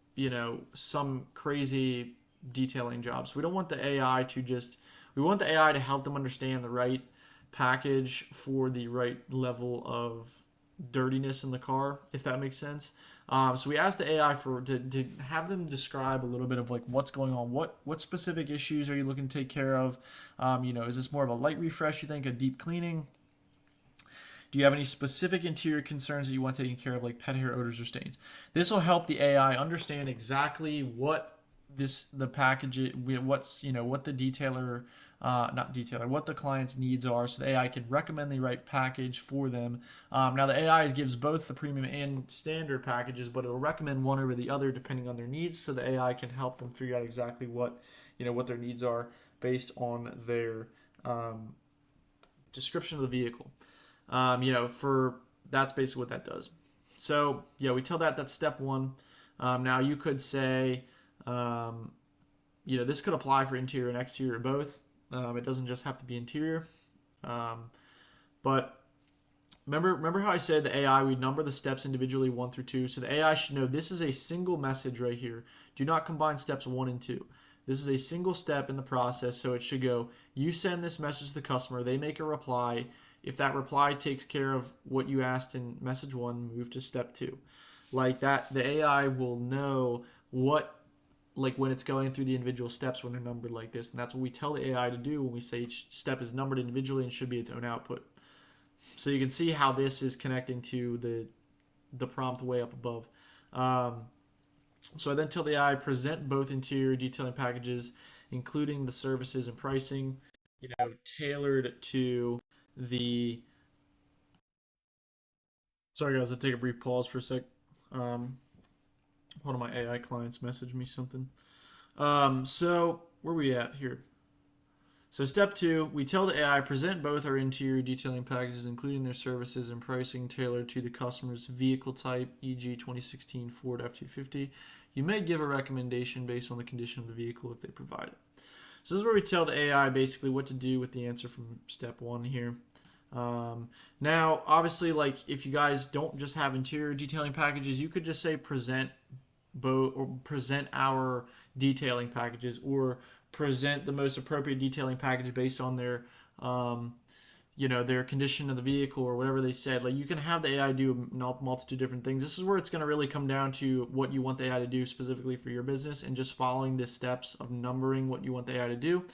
some crazy detailing jobs. We don't want the AI to just, we want the AI to help them understand the right package for the right level of dirtiness in the car, if that makes sense. So we asked the AI to have them describe a little bit of like what's going on, what specific issues are you looking to take care of? Is this more of a light refresh? You think a deep cleaning? Do you have any specific interior concerns that you want taken care of, like pet hair, odors, or stains? This will help the AI understand exactly what the package, what the detailer, not detailer, what the client's needs are, so the AI can recommend the right package for them. Now the AI gives both the premium and standard packages, but it will recommend one over the other depending on their needs, so the AI can help them figure out exactly what their needs are based on their description of the vehicle. For that's basically what that does. So yeah, we tell that's step one. Now you could say, this could apply for interior and exterior both. It doesn't just have to be interior. But remember how I said the AI, we number the steps individually 1 through 2. So the AI should know this is a single message right here. Do not combine steps 1 and 2. This is a single step in the process, so it should go, you send this message to the customer, they make a reply. If that reply takes care of what you asked in message 1, move to step 2. Like that, the AI will know when it's going through the individual steps when they're numbered like this. And that's what we tell the AI to do when we say each step is numbered individually and should be its own output. So you can see how this is connecting to the prompt way up above. So I then tell the AI, present both interior detailing packages, including the services and pricing, tailored to the... Sorry guys, I'll take a brief pause for a sec. One of my AI clients messaged me something. So where are we at here? So step 2, we tell the AI, present both our interior detailing packages, including their services and pricing tailored to the customer's vehicle type, e.g. 2016 Ford F-250. You may give a recommendation based on the condition of the vehicle if they provide it. So this is where we tell the AI basically what to do with the answer from step 1 here. Now, obviously, like if you guys don't just have interior detailing packages, you could just say present both or present our detailing packages, or present the most appropriate detailing package based on their their condition of the vehicle or whatever they said. Like you can have the AI do a multitude of different things. This is where it's going to really come down to what you want the AI to do specifically for your business, and just following the steps of numbering what you want the AI to do.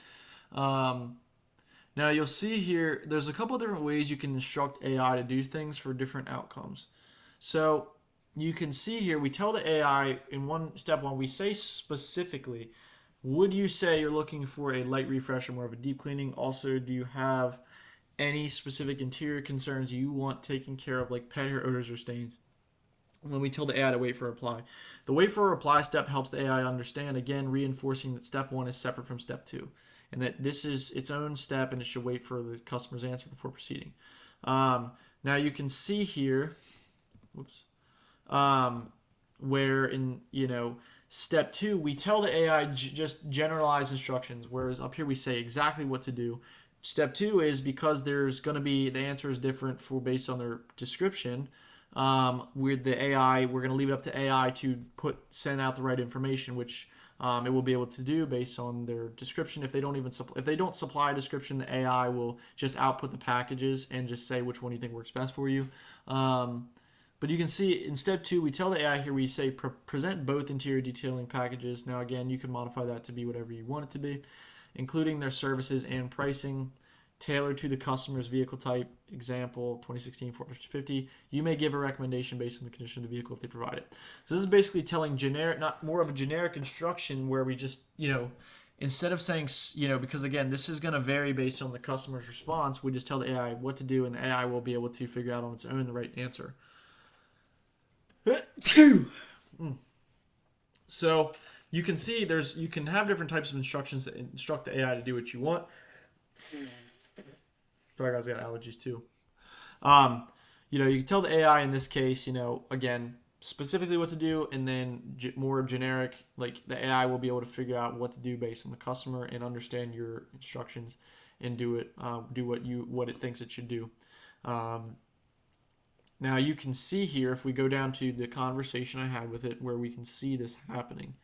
Now you'll see here, there's a couple of different ways you can instruct AI to do things for different outcomes. So you can see here, we tell the AI in step 1, we say specifically, would you say you're looking for a light refresh or more of a deep cleaning? Also, do you have any specific interior concerns you want taken care of, like pet hair, odors, or stains? And then we tell the AI to wait for a reply. The wait for a reply step helps the AI understand, again, reinforcing that step 1 is separate from step 2. And that this is its own step and it should wait for the customer's answer before proceeding. Now you can see here, where in, step 2, we tell the AI just generalized instructions, whereas up here we say exactly what to do. Step 2 is because there's going to be, the answer is different based on their description. We're going to leave it up to AI to send out the right information, which it will be able to do based on their description. If they don't supply a description, the AI will just output the packages and just say which one you think works best for you. But you can see in step 2, we tell the AI here, we say present both interior detailing packages. Now again, you can modify that to be whatever you want it to be, including their services and pricing, tailored to the customer's vehicle type. Example, 2016 Ford F-250. You may give a recommendation based on the condition of the vehicle if they provide it. So this is basically telling not more of a generic instruction where we just, instead of saying, because again, this is going to vary based on the customer's response, we just tell the AI what to do, and the AI will be able to figure out on its own the right answer. So you can see you can have different types of instructions that instruct the AI to do what you want. Sorry guys, I got allergies too. You can tell the AI in this case, again, specifically what to do, and then more generic, like the AI will be able to figure out what to do based on the customer and understand your instructions and do what it thinks it should do. Um, Now you can see here, if we go down to the conversation I had with it, where we can see this happening.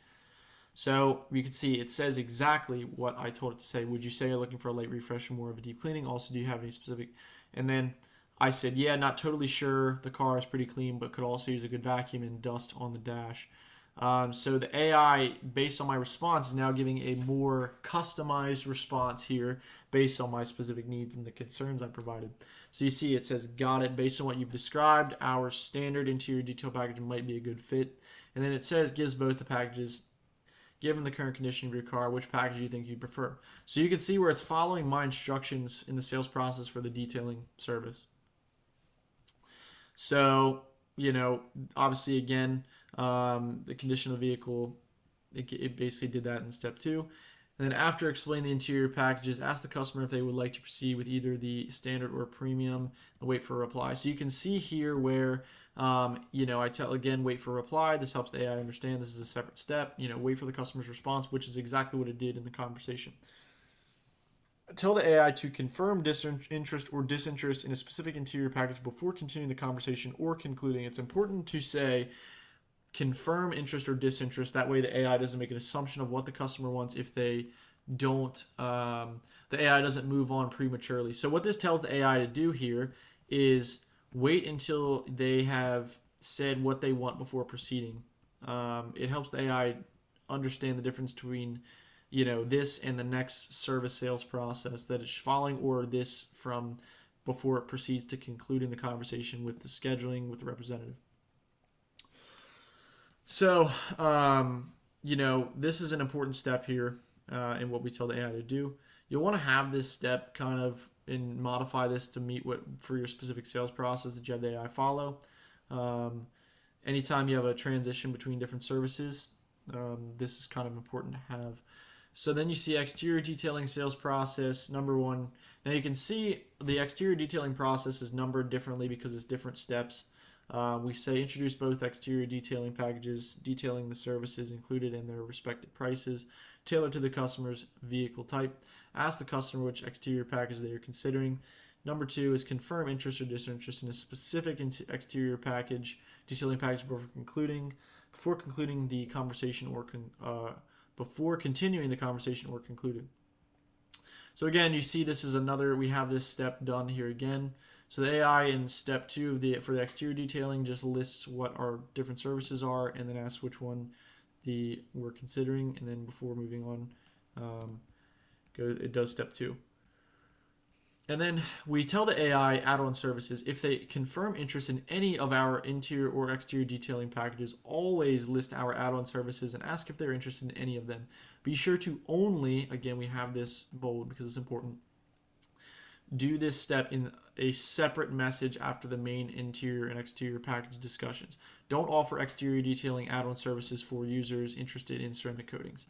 So you can see it says exactly what I told it to say. Would you say you're looking for a light refresh and more of a deep cleaning? Also, do you have any specific? And then I said, yeah, not totally sure. The car is pretty clean, but could also use a good vacuum and dust on the dash. So the AI, based on my response, is now giving a more customized response here based on my specific needs and the concerns I provided. So you see it says, got it, based on what you've described, our standard interior detail package might be a good fit. And then it says, gives both the packages, given the current condition of your car, which package you think you'd prefer. So you can see where it's following my instructions in the sales process for the detailing service. So, obviously, again, the condition of the vehicle, it basically did that in step 2. And then after explaining the interior packages, ask the customer if they would like to proceed with either the standard or premium and wait for a reply. So you can see here where, I tell, again, wait for a reply. This helps the AI understand this is a separate step. Wait for the customer's response, which is exactly what it did in the conversation. Tell the AI to confirm disinterest or disinterest in a specific interior package before continuing the conversation or concluding. It's important to say confirm interest or disinterest. That way the AI doesn't make an assumption of what the customer wants if they don't, the AI doesn't move on prematurely. So what this tells the AI to do here is wait until they have said what they want before proceeding. It helps the AI understand the difference between this and the next service sales process that it's following, or this from before it proceeds to concluding the conversation with the scheduling with the representative. So, this is an important step here in what we tell the AI to do. You'll want to have this step kind of and modify this to meet what for your specific sales process that you have the AI follow. Anytime you have a transition between different services, this is kind of important to have. So then you see exterior detailing sales process, number 1. Now you can see the exterior detailing process is numbered differently because it's different steps. We say introduce both exterior detailing packages, detailing the services included and their respective prices, tailored to the customer's vehicle type. Ask the customer which exterior package they are considering. Number 2 is confirm interest or disinterest in a specific exterior package, detailing package before concluding the conversation or before continuing the conversation or concluding. So again, you see this is another, we have this step done here again. So the AI in step 2 for the exterior detailing just lists what our different services are and then asks which one we're considering, and then before moving on, it does step 2. And then we tell the AI add-on services, if they confirm interest in any of our interior or exterior detailing packages, always list our add-on services and ask if they're interested in any of them. Be sure to only, again, we have this bold because it's important, do this step in a separate message after the main interior and exterior package discussions. Don't offer exterior detailing add-on services for users interested in ceramic coatings.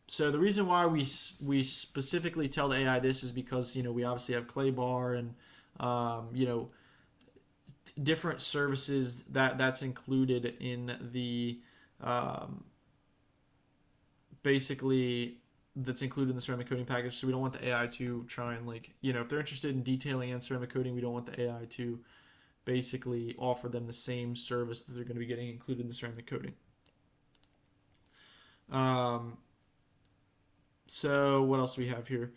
So the reason why we specifically tell the AI this is because we obviously have clay bar and different services that's included in the basically that's included in the ceramic coating package. So we don't want the AI to try and if they're interested in detailing and ceramic coating, we don't want the AI to basically offer them the same service that they're going to be getting included in the ceramic coating. So what else do we have here?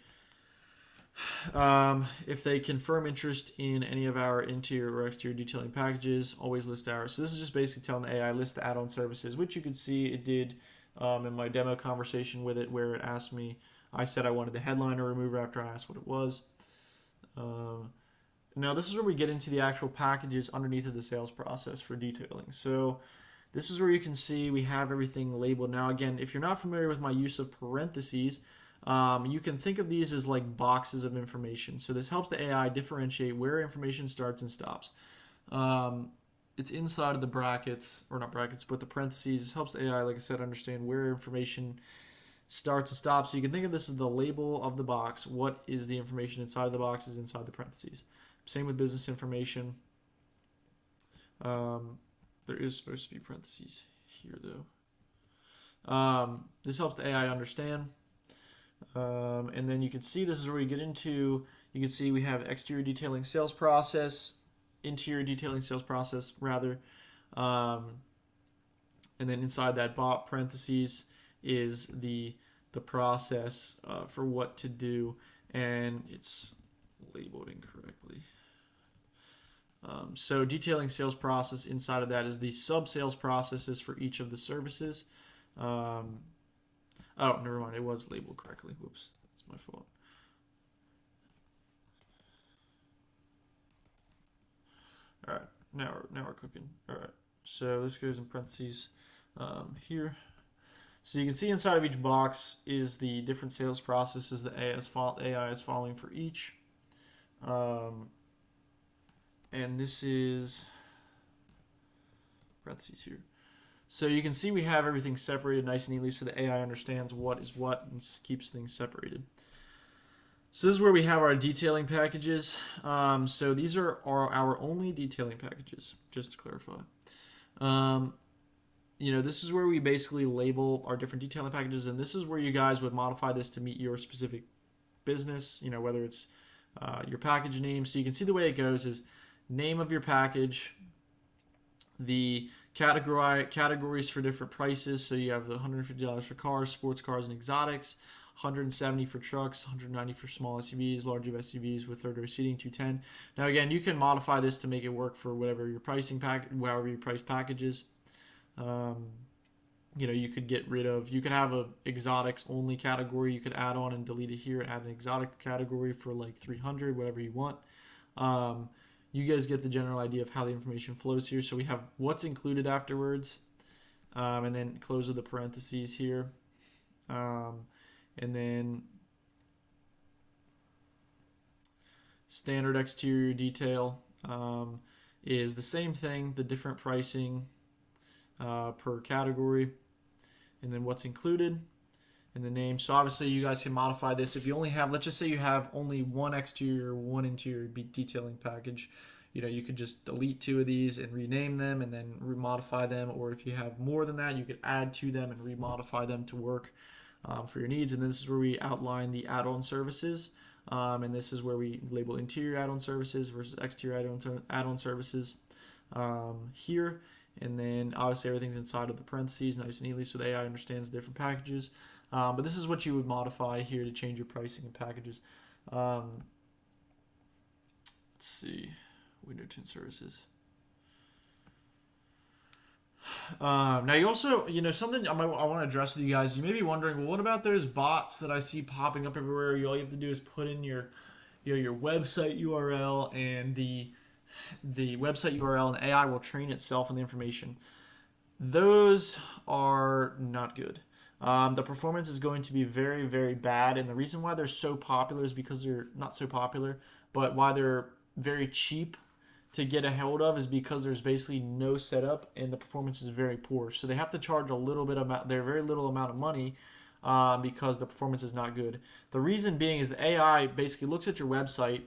If they confirm interest in any of our interior or exterior detailing packages, always list ours. So this is just basically telling the AI list the add-on services, which you can see it did in my demo conversation with it, where it asked me, I said I wanted the headliner remover after I asked what it was. Now this is where we get into the actual packages underneath of the sales process for detailing. So this is where you can see we have everything labeled. Now again, if you're not familiar with my use of parentheses, you can think of these as like boxes of information. So this helps the AI differentiate where information starts and stops. It's inside of the brackets, or not brackets, but the parentheses. This helps the AI, like I said, understand where information starts and stops. So you can think of this as the label of the box. What is the information inside of the box is inside the parentheses. Same with business information. There is supposed to be parentheses here though. This helps the AI understand. And then you can see this is where we get into, you can see we have exterior detailing sales process, interior detailing sales process rather. And then inside that parentheses is the process for what to do, and it's labeled incorrectly. So detailing sales process, inside of that is the sub-sales processes for each of the services. Oh, never mind. It was labeled correctly. Whoops. That's my fault. All right. Now we're cooking. All right. So this goes in parentheses here. So you can see inside of each box is the different sales processes that AI is following for each. And this is parentheses here. So you can see we have everything separated nice and neatly so the AI understands what is what and keeps things separated. So this is where we have our detailing packages. So these are our only detailing packages, just to clarify. This is where we basically label our different detailing packages, and this is where you guys would modify this to meet your specific business, whether it's your package name. So you can see the way it goes is name of your package, the categories for different prices. So you have the $150 for cars, sports cars, and exotics, $170 for trucks, $190 for small SUVs, large SUVs with third row seating, $210. Now again, you can modify this to make it work for whatever your pricing however you price packages. You could get rid of, you could have a exotics only category you could add on and delete it here and add an exotic category for like 300, whatever you want. You guys get the general idea of how the information flows here. So we have what's included afterwards, and then close of the parentheses here. And then standard exterior detail is the same thing, the different pricing per category, and then what's included and the name. So obviously you guys can modify this. If you only have, let's just say you have only one exterior, one interior detailing package, you could just delete 2 of these and rename them and then remodify them. Or if you have more than that, you could add to them and remodify them to work for your needs. And then this is where we outline the add-on services. And this is where we label interior add-on services versus exterior add-on services here. And then obviously everything's inside of the parentheses nice and neatly so the AI understands the different packages. But this is what you would modify here to change your pricing and packages. Let's see. Window tint services. Now you also, something I want to address with you guys. You may be wondering, well, what about those bots that I see popping up everywhere? All you have to do is put in your website URL and the website URL, and the AI will train itself on the information. Those are not good. The performance is going to be very, very bad, and the reason why they're so popular is because they're not so popular, but why they're very cheap to get a hold of is because there's basically no setup and the performance is very poor. So they have to charge a little bit amount, their very little amount of money because the performance is not good. The reason being is the AI basically looks at your website.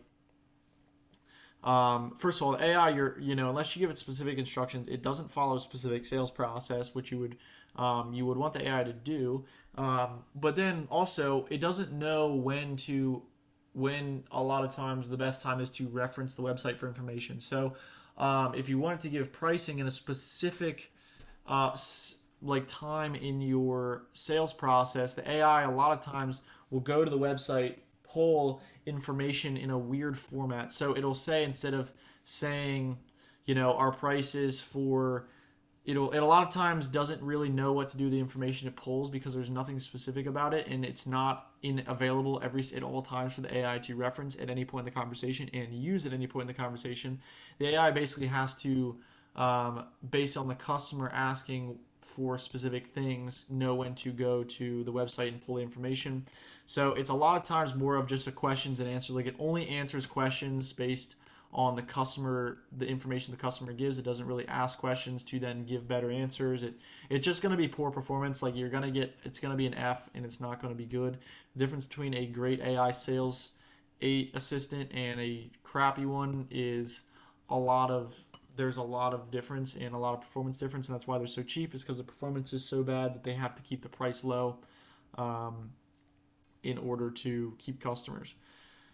First of all, the AI, unless you give it specific instructions, it doesn't follow a specific sales process, which you would want the AI to do. But then also, it doesn't know when a lot of times the best time is to reference the website for information. So, if you wanted to give pricing in a specific time in your sales process, the AI a lot of times will go to the website, pull information in a weird format. So it'll say, instead of saying, our prices for, it a lot of times doesn't really know what to do with the information it pulls because there's nothing specific about it, and it's not available at all times for the AI to reference at any point in the conversation and use at any point in the conversation. The AI basically has to, based on the customer asking for specific things, know when to go to the website and pull the information. So it's a lot of times more of just a questions and answers. Like, it only answers questions based on the information the customer gives. It doesn't really ask questions to then give better answers. It's just going to be poor performance. Like, it's going to be an F, and it's not going to be good. The difference between a great AI sales assistant and a crappy one is a lot of there's a lot of difference and a lot of performance difference, and that's why they're so cheap. Is because the performance is so bad that they have to keep the price low um, in order to keep customers.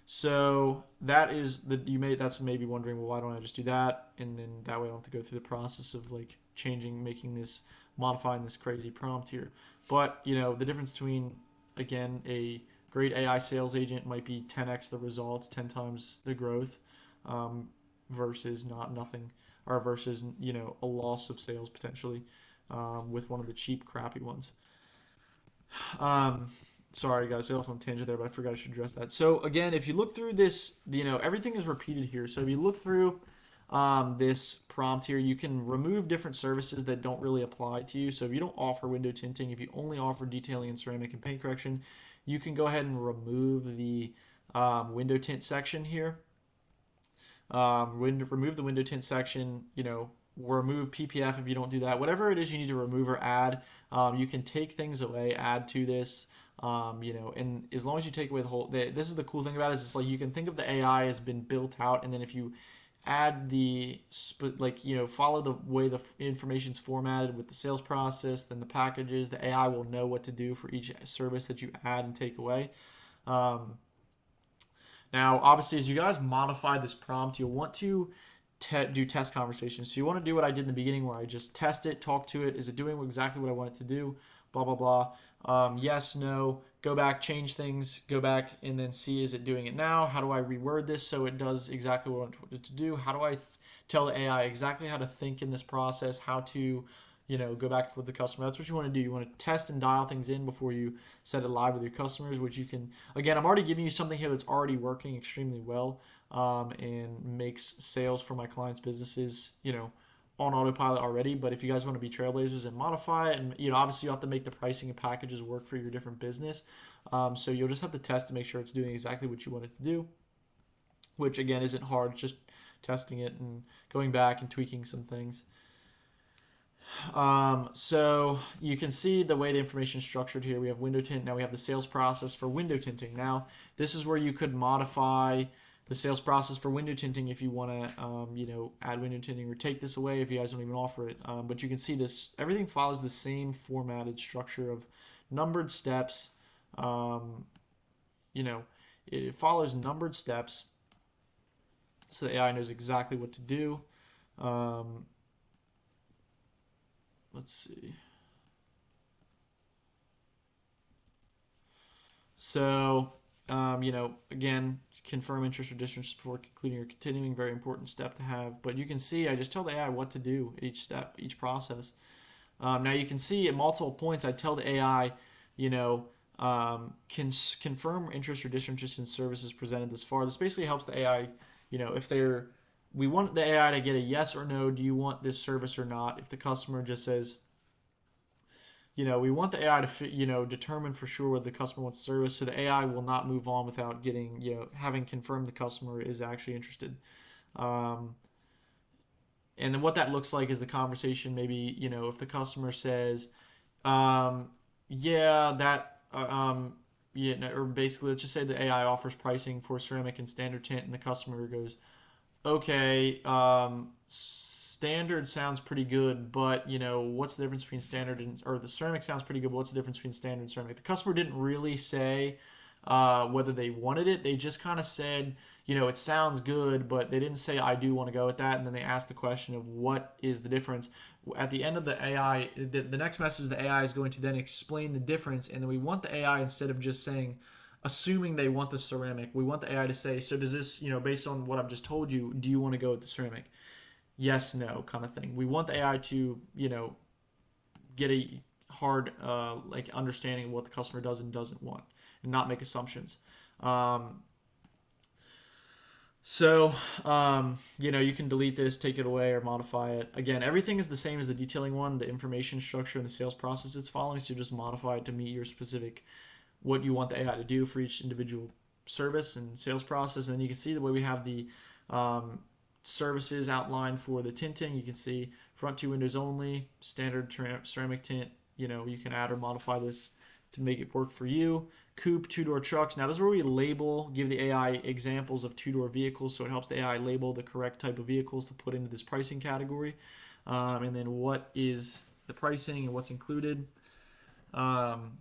So that is the you may that's maybe wondering, well, why don't I just do that, and then that way I don't have to go through the process of like changing, making this, modifying this crazy prompt here. But the difference between, again, a great AI sales agent might be 10x the results, 10 times the growth, um, versus not nothing, or versus a loss of sales potentially, with one of the cheap crappy ones. Um, Sorry guys, I got off on a tangent there, but I forgot I should address that. So again, if you look through this, everything is repeated here. So if you look through this prompt here, you can remove different services that don't really apply to you. So if you don't offer window tinting, if you only offer detailing and ceramic and paint correction, you can go ahead and remove the window tint section here. Remove the window tint section, remove PPF if you don't do that. Whatever it is you need to remove or add, you can take things away, add to this. And as long as you take away the whole, this is the cool thing about it, is it's like you can think of the AI has been built out, and then if you add follow the way the information's formatted with the sales process, then the packages, the AI will know what to do for each service that you add and take away. Um, Now, obviously, as you guys modify this prompt, you'll want to do test conversations. So you want to do what I did in the beginning, where I just test it, talk to it. Is it doing exactly what I want it to do? Blah, blah, blah. Yes, no. Go back, change things, go back, and then see, is it doing it now? How do I reword this so it does exactly what I want it to do? How do I tell the AI exactly how to think in this process, how to go back with the customer? That's what you want to do. You want to test and dial things in before you set it live with your customers, which you can, again, I'm already giving you something here that's already working extremely well, and makes sales for my clients' businesses, on autopilot already. But if you guys want to be trailblazers and modify it, and obviously you have to make the pricing and packages work for your different business. So you'll just have to test to make sure it's doing exactly what you want it to do, which again isn't hard. It's just testing it and going back and tweaking some things. So you can see the way the information is structured here. We have window tint. Now we have the sales process for window tinting. Now this is where you could modify the sales process for window tinting if you want to, add window tinting or take this away if you guys don't even offer it. But you can see this, everything follows the same formatted structure of numbered steps. Um, you know, it follows numbered steps, so the AI knows exactly what to do. Um, let's see. So, again, confirm interest or disinterest before concluding or continuing. Very important step to have. But you can see, I just tell the AI what to do each step, each process. Now you can see at multiple points, I tell the AI, can confirm interest or disinterest in services presented this far. This basically helps the AI, if we want the AI to get a yes or no, do you want this service or not? If the customer just says, we want the AI to, determine for sure whether the customer wants service, so the AI will not move on without getting, having confirmed the customer is actually interested. Um, and then what that looks like is the conversation. Maybe, if the customer says, um, yeah, that, or basically, let's just say the AI offers pricing for ceramic and standard tint, and the customer goes, okay, standard sounds pretty good, but what's the difference between standard or the ceramic sounds pretty good, but what's the difference between standard and ceramic? The customer didn't really say whether they wanted it. They just kind of said, it sounds good, but they didn't say, I do want to go with that. And then they asked the question of what is the difference. At the end of the AI, the next message, the AI is going to then explain the difference. And then we want the AI, instead of just saying, assuming they want the ceramic, we want the AI to say, so does this, based on what I've just told you, do you want to go with the ceramic? Yes, no, kind of thing. We want the AI to, get a hard, understanding of what the customer does and doesn't want, and not make assumptions. Um, you can delete this, take it away, or modify it. Again, everything is the same as the detailing one. The information structure and the sales process it's following, so you just modify it to meet your specific, what you want the AI to do for each individual service and sales process. And then you can see the way we have the services outlined for the tinting. You can see front two windows only, standard ceramic tint. You can add or modify this to make it work for you. Coupe, two-door trucks. Now, this is where we label, give the AI examples of two-door vehicles, so it helps the AI label the correct type of vehicles to put into this pricing category. And then what is the pricing and what's included. Um,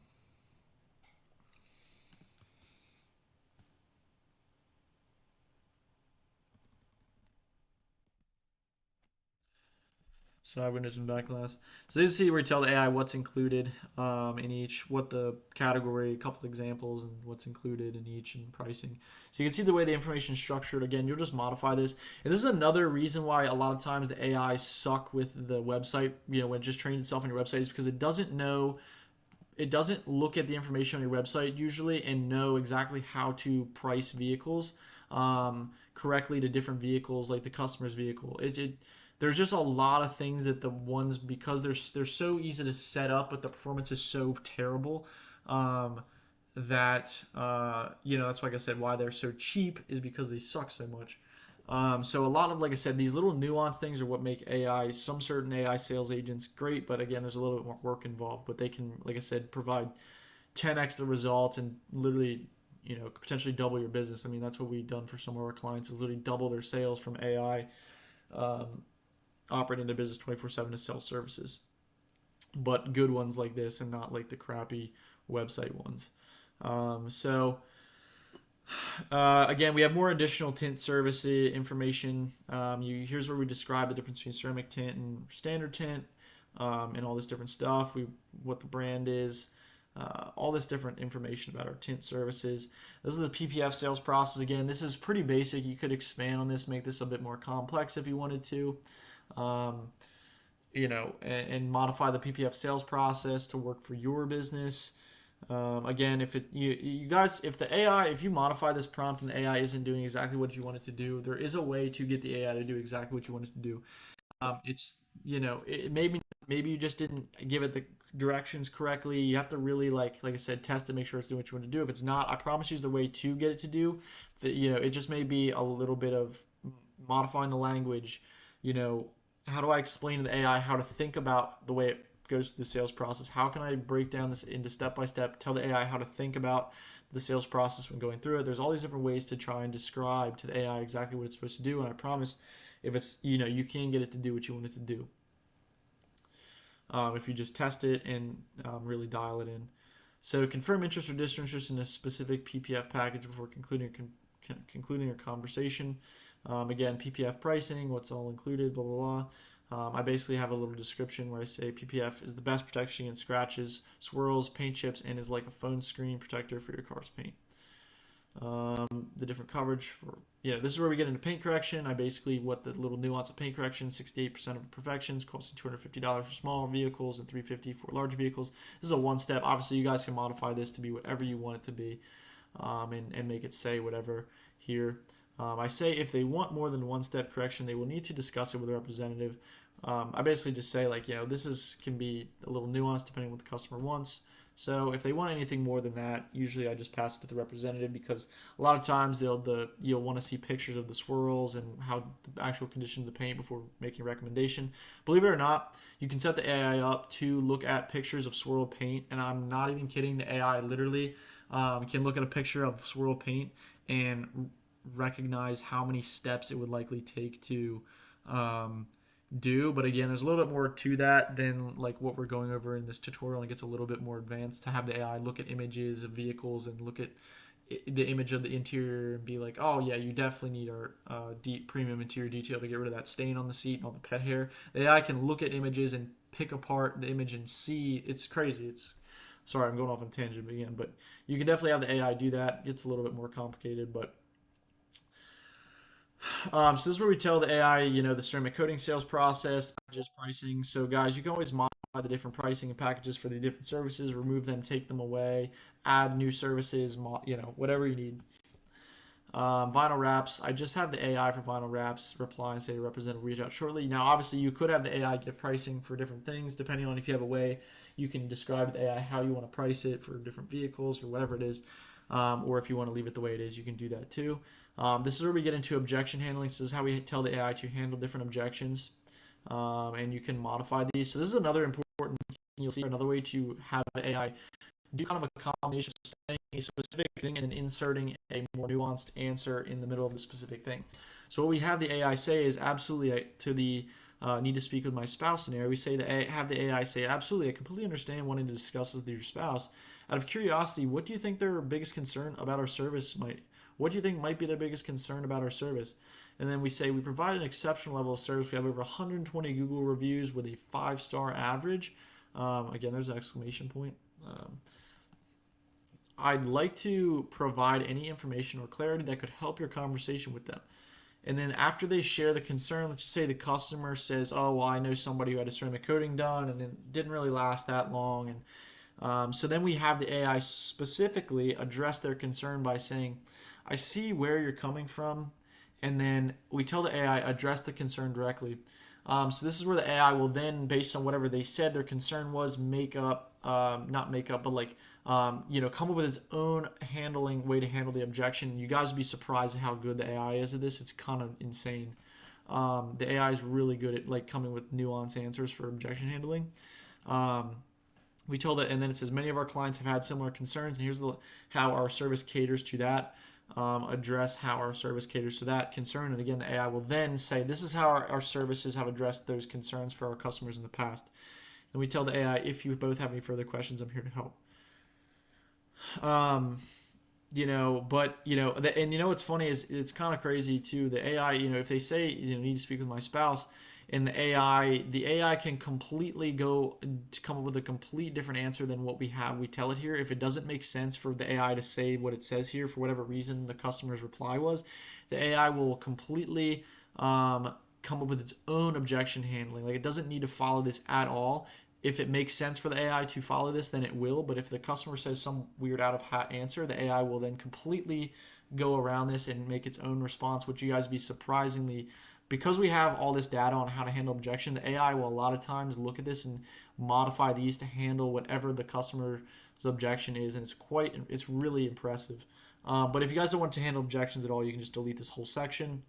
So I have Windows and back class. So this is where we tell the AI what's included in each, what the category, a couple examples, and what's included in each, and pricing. So you can see the way the information is structured. Again, you'll just modify this. And this is another reason why a lot of times the AI suck with the website, when it just trains itself on your website, is because it doesn't look at the information on your website usually and know exactly how to price vehicles correctly to different vehicles, like the customer's vehicle. There's just a lot of things that the ones, because they're so easy to set up, but the performance is so terrible, that that's like I said, why they're so cheap is because they suck so much. So a lot of, like I said, these little nuanced things are what make some certain AI sales agents great, but again, there's a little bit more work involved. But they can, like I said, provide 10x the results and literally, potentially double your business. I mean, that's what we've done for some of our clients, is literally double their sales from AI, operating their business 24/7 to sell services. But good ones like this, and not like the crappy website ones. Again, we have more additional tint service information. Here's where we describe the difference between ceramic tint and standard tint, and all this different stuff. What the brand is, all this different information about our tint services. This is the PPF sales process. Again, this is pretty basic. You could expand on this, make this a bit more complex if you wanted to. And modify the PPF sales process to work for your business. Again, if you modify this prompt and the AI isn't doing exactly what you want it to do, there is a way to get the AI to do exactly what you want it to do. Maybe you just didn't give it the directions correctly. You have to really, like I said, test to make sure it's doing what you want to do. If it's not, I promise you, the way to get it to do that. It just may be a little bit of modifying the language. How do I explain to the AI how to think about the way it goes through the sales process? How can I break down this into step by step, tell the AI how to think about the sales process when going through it? There's all these different ways to try and describe to the AI exactly what it's supposed to do, and I promise, if it's, you can get it to do what you want it to do, if you just test it and really dial it in. So confirm interest or disinterest in a specific PPF package before concluding your conversation. Again, PPF pricing, what's all included, blah, blah, blah. I basically have a little description where I say PPF is the best protection against scratches, swirls, paint chips, and is like a phone screen protector for your car's paint. The different coverage for, this is where we get into paint correction. What the little nuance of paint correction: 68% of imperfections, costing $250 for small vehicles and $350 for large vehicles. This is a one step. Obviously, you guys can modify this to be whatever you want it to be, and make it say whatever here. I say if they want more than one step correction, they will need to discuss it with a representative. I basically just say, this can be a little nuanced depending on what the customer wants. So if they want anything more than that, usually I just pass it to the representative, because a lot of times you'll want to see pictures of the swirls and how the actual condition of the paint before making a recommendation. Believe it or not, you can set the AI up to look at pictures of swirl paint, and I'm not even kidding. The AI literally can look at a picture of swirl paint and recognize how many steps it would likely take to do. But again, there's a little bit more to that than like what we're going over in this tutorial, and it gets a little bit more advanced to have the AI look at images of vehicles and look at the image of the interior and be like, oh yeah, you definitely need our deep premium interior detail to get rid of that stain on the seat and all the pet hair. The AI can look at images and pick apart the image and see. It's crazy. Sorry, I'm going off on a tangent again, but you can definitely have the AI do that. It gets a little bit more complicated, but so this is where we tell the AI, the ceramic coating sales process, just pricing. So guys, you can always modify the different pricing and packages for the different services, remove them, take them away, add new services, whatever you need. Vinyl wraps, I just have the AI for vinyl wraps reply and say representative reach out shortly. Now, obviously, you could have the AI give pricing for different things, depending on if you have a way you can describe the AI how you want to price it for different vehicles or whatever it is. Or if you want to leave it the way it is, you can do that too. This is where we get into objection handling. So this is how we tell the AI to handle different objections, and you can modify these. So this is another important thing. You'll see another way to have the AI do kind of a combination of saying a specific thing and then inserting a more nuanced answer in the middle of the specific thing. So what we have the AI say is absolutely to the need to speak with my spouse scenario. We say have the AI say absolutely. I completely understand wanting to discuss with your spouse. Out of curiosity, what do you think their biggest concern about our service might? What do you think might be their biggest concern about our service? And then we say we provide an exceptional level of service. We have over 120 Google reviews with a 5-star average. Again, there's an exclamation point. I'd like to provide any information or clarity that could help your conversation with them. And then after they share the concern, let's just say the customer says, "Oh, well, I know somebody who had a ceramic coating done, and it didn't really last that long." And so then we have the AI specifically address their concern by saying, "I see where you're coming from," and then we tell the AI address the concern directly. So this is where the AI will then, based on whatever they said their concern was, make up, not make up, but like, come up with its own handling way to handle the objection. You guys would be surprised at how good the AI is at this. It's kind of insane. The AI is really good at like coming with nuanced answers for objection handling. We told it, and then it says many of our clients have had similar concerns, and here's how our service caters to that. Address how our service caters to that concern. And again, the AI will then say, this is how our services have addressed those concerns for our customers in the past. And we tell the AI, if you both have any further questions, I'm here to help. And what's funny is it's kind of crazy too. The AI, if they say, need to speak with my spouse, and the AI can completely go to come up with a complete different answer than what we tell it here. If it doesn't make sense for the AI to say what it says here for whatever reason the customer's reply was, the AI will completely come up with its own objection handling. Like, it doesn't need to follow this at all. If it makes sense for the AI to follow this, then it will. But if the customer says some weird out of hat answer, the AI will then completely go around this and make its own response, which you guys be surprisingly, because we have all this data on how to handle objection, the AI will a lot of times look at this and modify these to handle whatever the customer's objection is, and it's really impressive. But if you guys don't want to handle objections at all, you can just delete this whole section.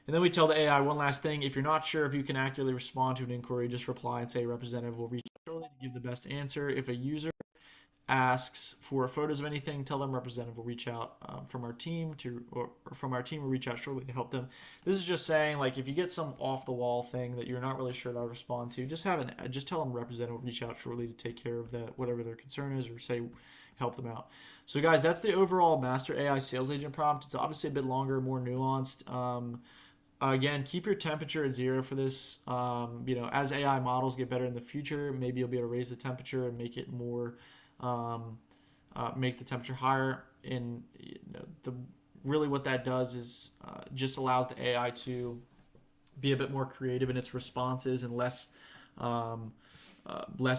And then we tell the AI one last thing. If you're not sure if you can accurately respond to an inquiry, just reply and say a representative will reach out shortly to give the best answer. If a user asks for photos of anything, tell them representative will reach out from our team will reach out shortly to help them. This is just saying, like, if you get some off the wall thing that you're not really sure how to respond to, just tell them representative will reach out shortly to take care of that, whatever their concern is, or say help them out. So guys, that's the overall master AI sales agent prompt. It's obviously a bit longer, more nuanced. Again, keep your temperature at 0 for this. As AI models get better in the future, maybe you'll be able to raise the temperature and make it more, make the temperature higher. And really what that does is just allows the AI to be a bit more creative in its responses and less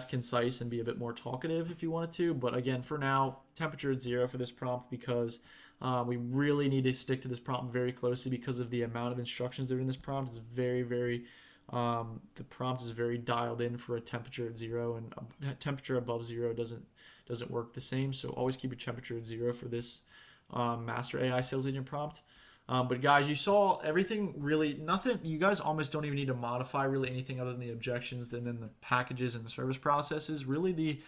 concise, and be a bit more talkative if you wanted to. But again, for now, temperature at 0 for this prompt, because we really need to stick to this prompt very closely because of the amount of instructions that are in this prompt. Is very, very the prompt is very dialed in for a temperature at 0, and a temperature above 0 doesn't work the same. So always keep your temperature at 0 for this master AI sales agent prompt. But guys, you saw everything. Really, nothing. You guys almost don't even need to modify really anything other than the objections, and then the packages and the service processes. Really, the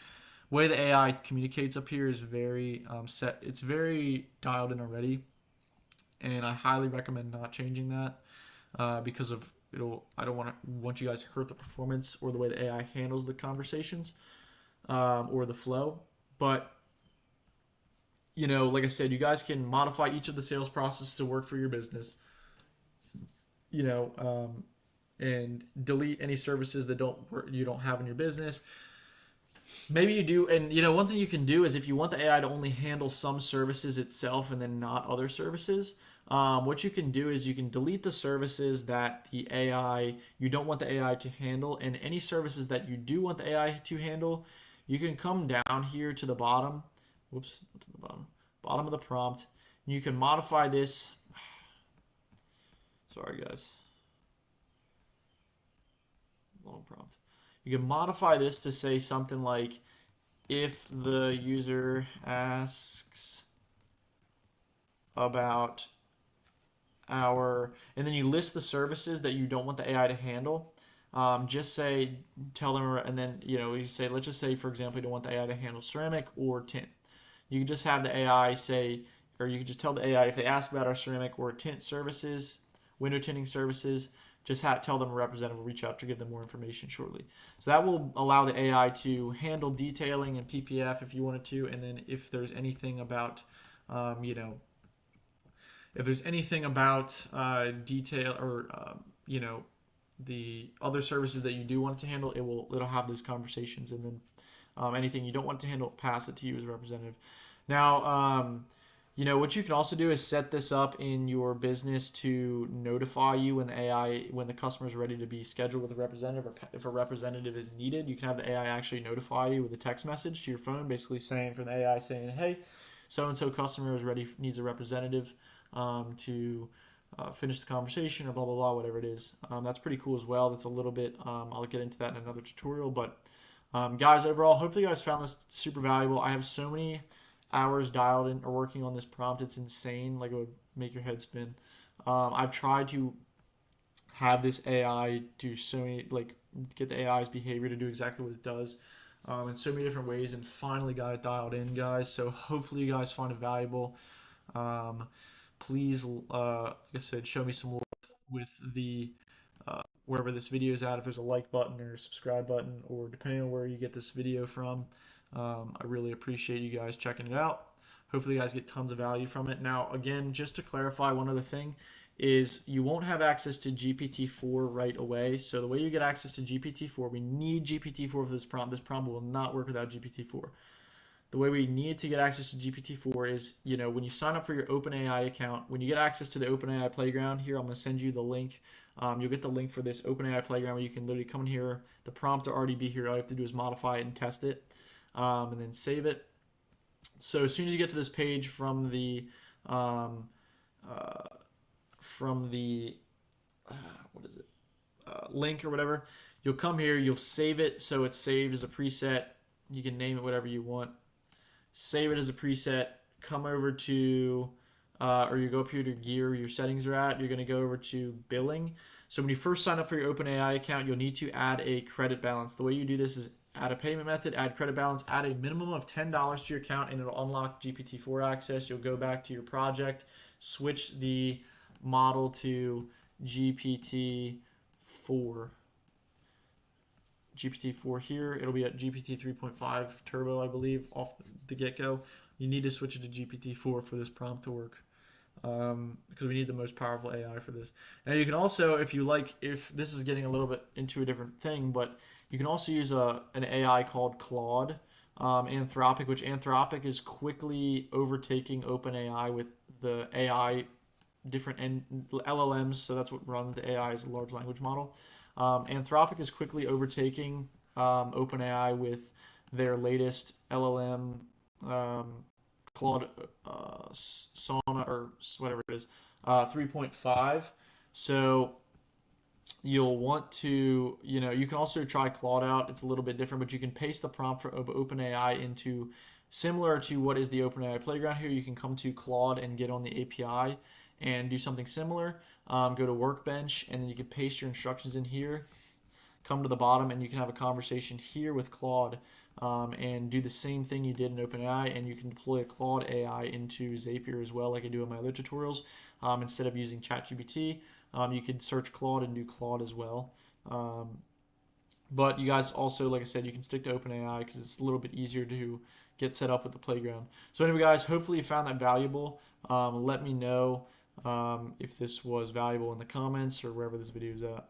way the AI communicates up here is very set. It's very dialed in already, and I highly recommend not changing that because of it'll. I don't want you guys to hurt the performance or the way the AI handles the conversations or the flow. But like I said, you guys can modify each of the sales processes to work for your business. And delete any services that you don't have in your business. Maybe you do, and one thing you can do is if you want the AI to only handle some services itself and then not other services, what you can do is you can delete the services that you don't want the AI to handle, and any services that you do want the AI to handle, you can come down here to the bottom. Whoops, to the bottom of the prompt. And you can modify this. Sorry, guys. Long prompt. You can modify this to say something like, if the user asks about and then you list the services that you don't want the AI to handle. just say, tell them, and then you say, let's just say, for example, you don't want the AI to handle ceramic or tint. You can just have the AI say, or you can just tell the AI if they ask about our ceramic or tint services, window tinting services, just tell them a representative will reach out to give them more information shortly. So that will allow the AI to handle detailing and PPF if you wanted to, and then if there's anything about, um, you know, if there's anything about detail or the other services that you do want it to handle, it'll have those conversations, and then anything you don't want to handle, pass it to you as a representative. Now, what you can also do is set this up in your business to notify you when the customer is ready to be scheduled with a representative, or if a representative is needed. You can have the AI actually notify you with a text message to your phone, basically saying from the AI saying, "Hey, so and so customer is ready, needs a representative to finish the conversation," or blah blah blah, whatever it is. That's pretty cool as well. That's a little bit. I'll get into that in another tutorial, but guys, overall, hopefully you guys found this super valuable. I have so many hours dialed in or working on this prompt. It's insane. Like, it would make your head spin. I've tried to have this AI do so many, like, get the AI's behavior to do exactly what it does in so many different ways, and finally got it dialed in, guys. So hopefully you guys find it valuable. Um, Please, like I said, show me some love with the wherever this video is at. If there's a like button or subscribe button, or depending on where you get this video from, I really appreciate you guys checking it out. Hopefully you guys get tons of value from it. Now, again, just to clarify, one other thing is you won't have access to GPT-4 right away. So the way you get access to GPT-4, we need GPT-4 for this prompt. This prompt will not work without GPT-4. The way we need to get access to GPT-4 is, when you sign up for your OpenAI account, when you get access to the OpenAI playground here, I'm going to send you the link. You'll get the link for this OpenAI playground where you can literally come in here. The prompt will already be here. All you have to do is modify it and test it, and then save it. So as soon as you get to this page from the from the what is it link or whatever, you'll come here. You'll save it so it's saved as a preset. You can name it whatever you want. Save it as a preset. Come over to or you go up here to gear, your settings are at. You're going to go over to billing. So when you first sign up for your OpenAI account, you'll need to add a credit balance. The way you do this is add a payment method, add credit balance, add a minimum of $10 to your account, and it'll unlock GPT-4 access. You'll go back to your project, switch the model to GPT-4. GPT-4 here. It'll be at GPT 3.5 Turbo, I believe, off the get-go. You need to switch it to GPT-4 for this prompt to work, because we need the most powerful AI for this. And you can also, if this is getting a little bit into a different thing, but you can also use an AI called Claude, Anthropic, which Anthropic is quickly overtaking OpenAI with the AI different LLMs. So that's what runs the AI, is a large language model. Anthropic is quickly overtaking OpenAI with their latest LLM, Claude Sauna, or whatever it is, 3.5. So you'll want to, you can also try Claude out. It's a little bit different, but you can paste the prompt for OpenAI into, similar to what is the OpenAI playground here. You can come to Claude and get on the API and do something similar. Go to Workbench, and then you can paste your instructions in here. Come to the bottom, and you can have a conversation here with Claude, and do the same thing you did in OpenAI, and you can deploy a Claude AI into Zapier as well, like I do in my other tutorials. Instead of using ChatGPT, you could search Claude and do Claude as well. But you guys also, like I said, you can stick to OpenAI because it's a little bit easier to get set up with the playground. So anyway, guys, hopefully you found that valuable. Let me know if this was valuable in the comments or wherever this video is at.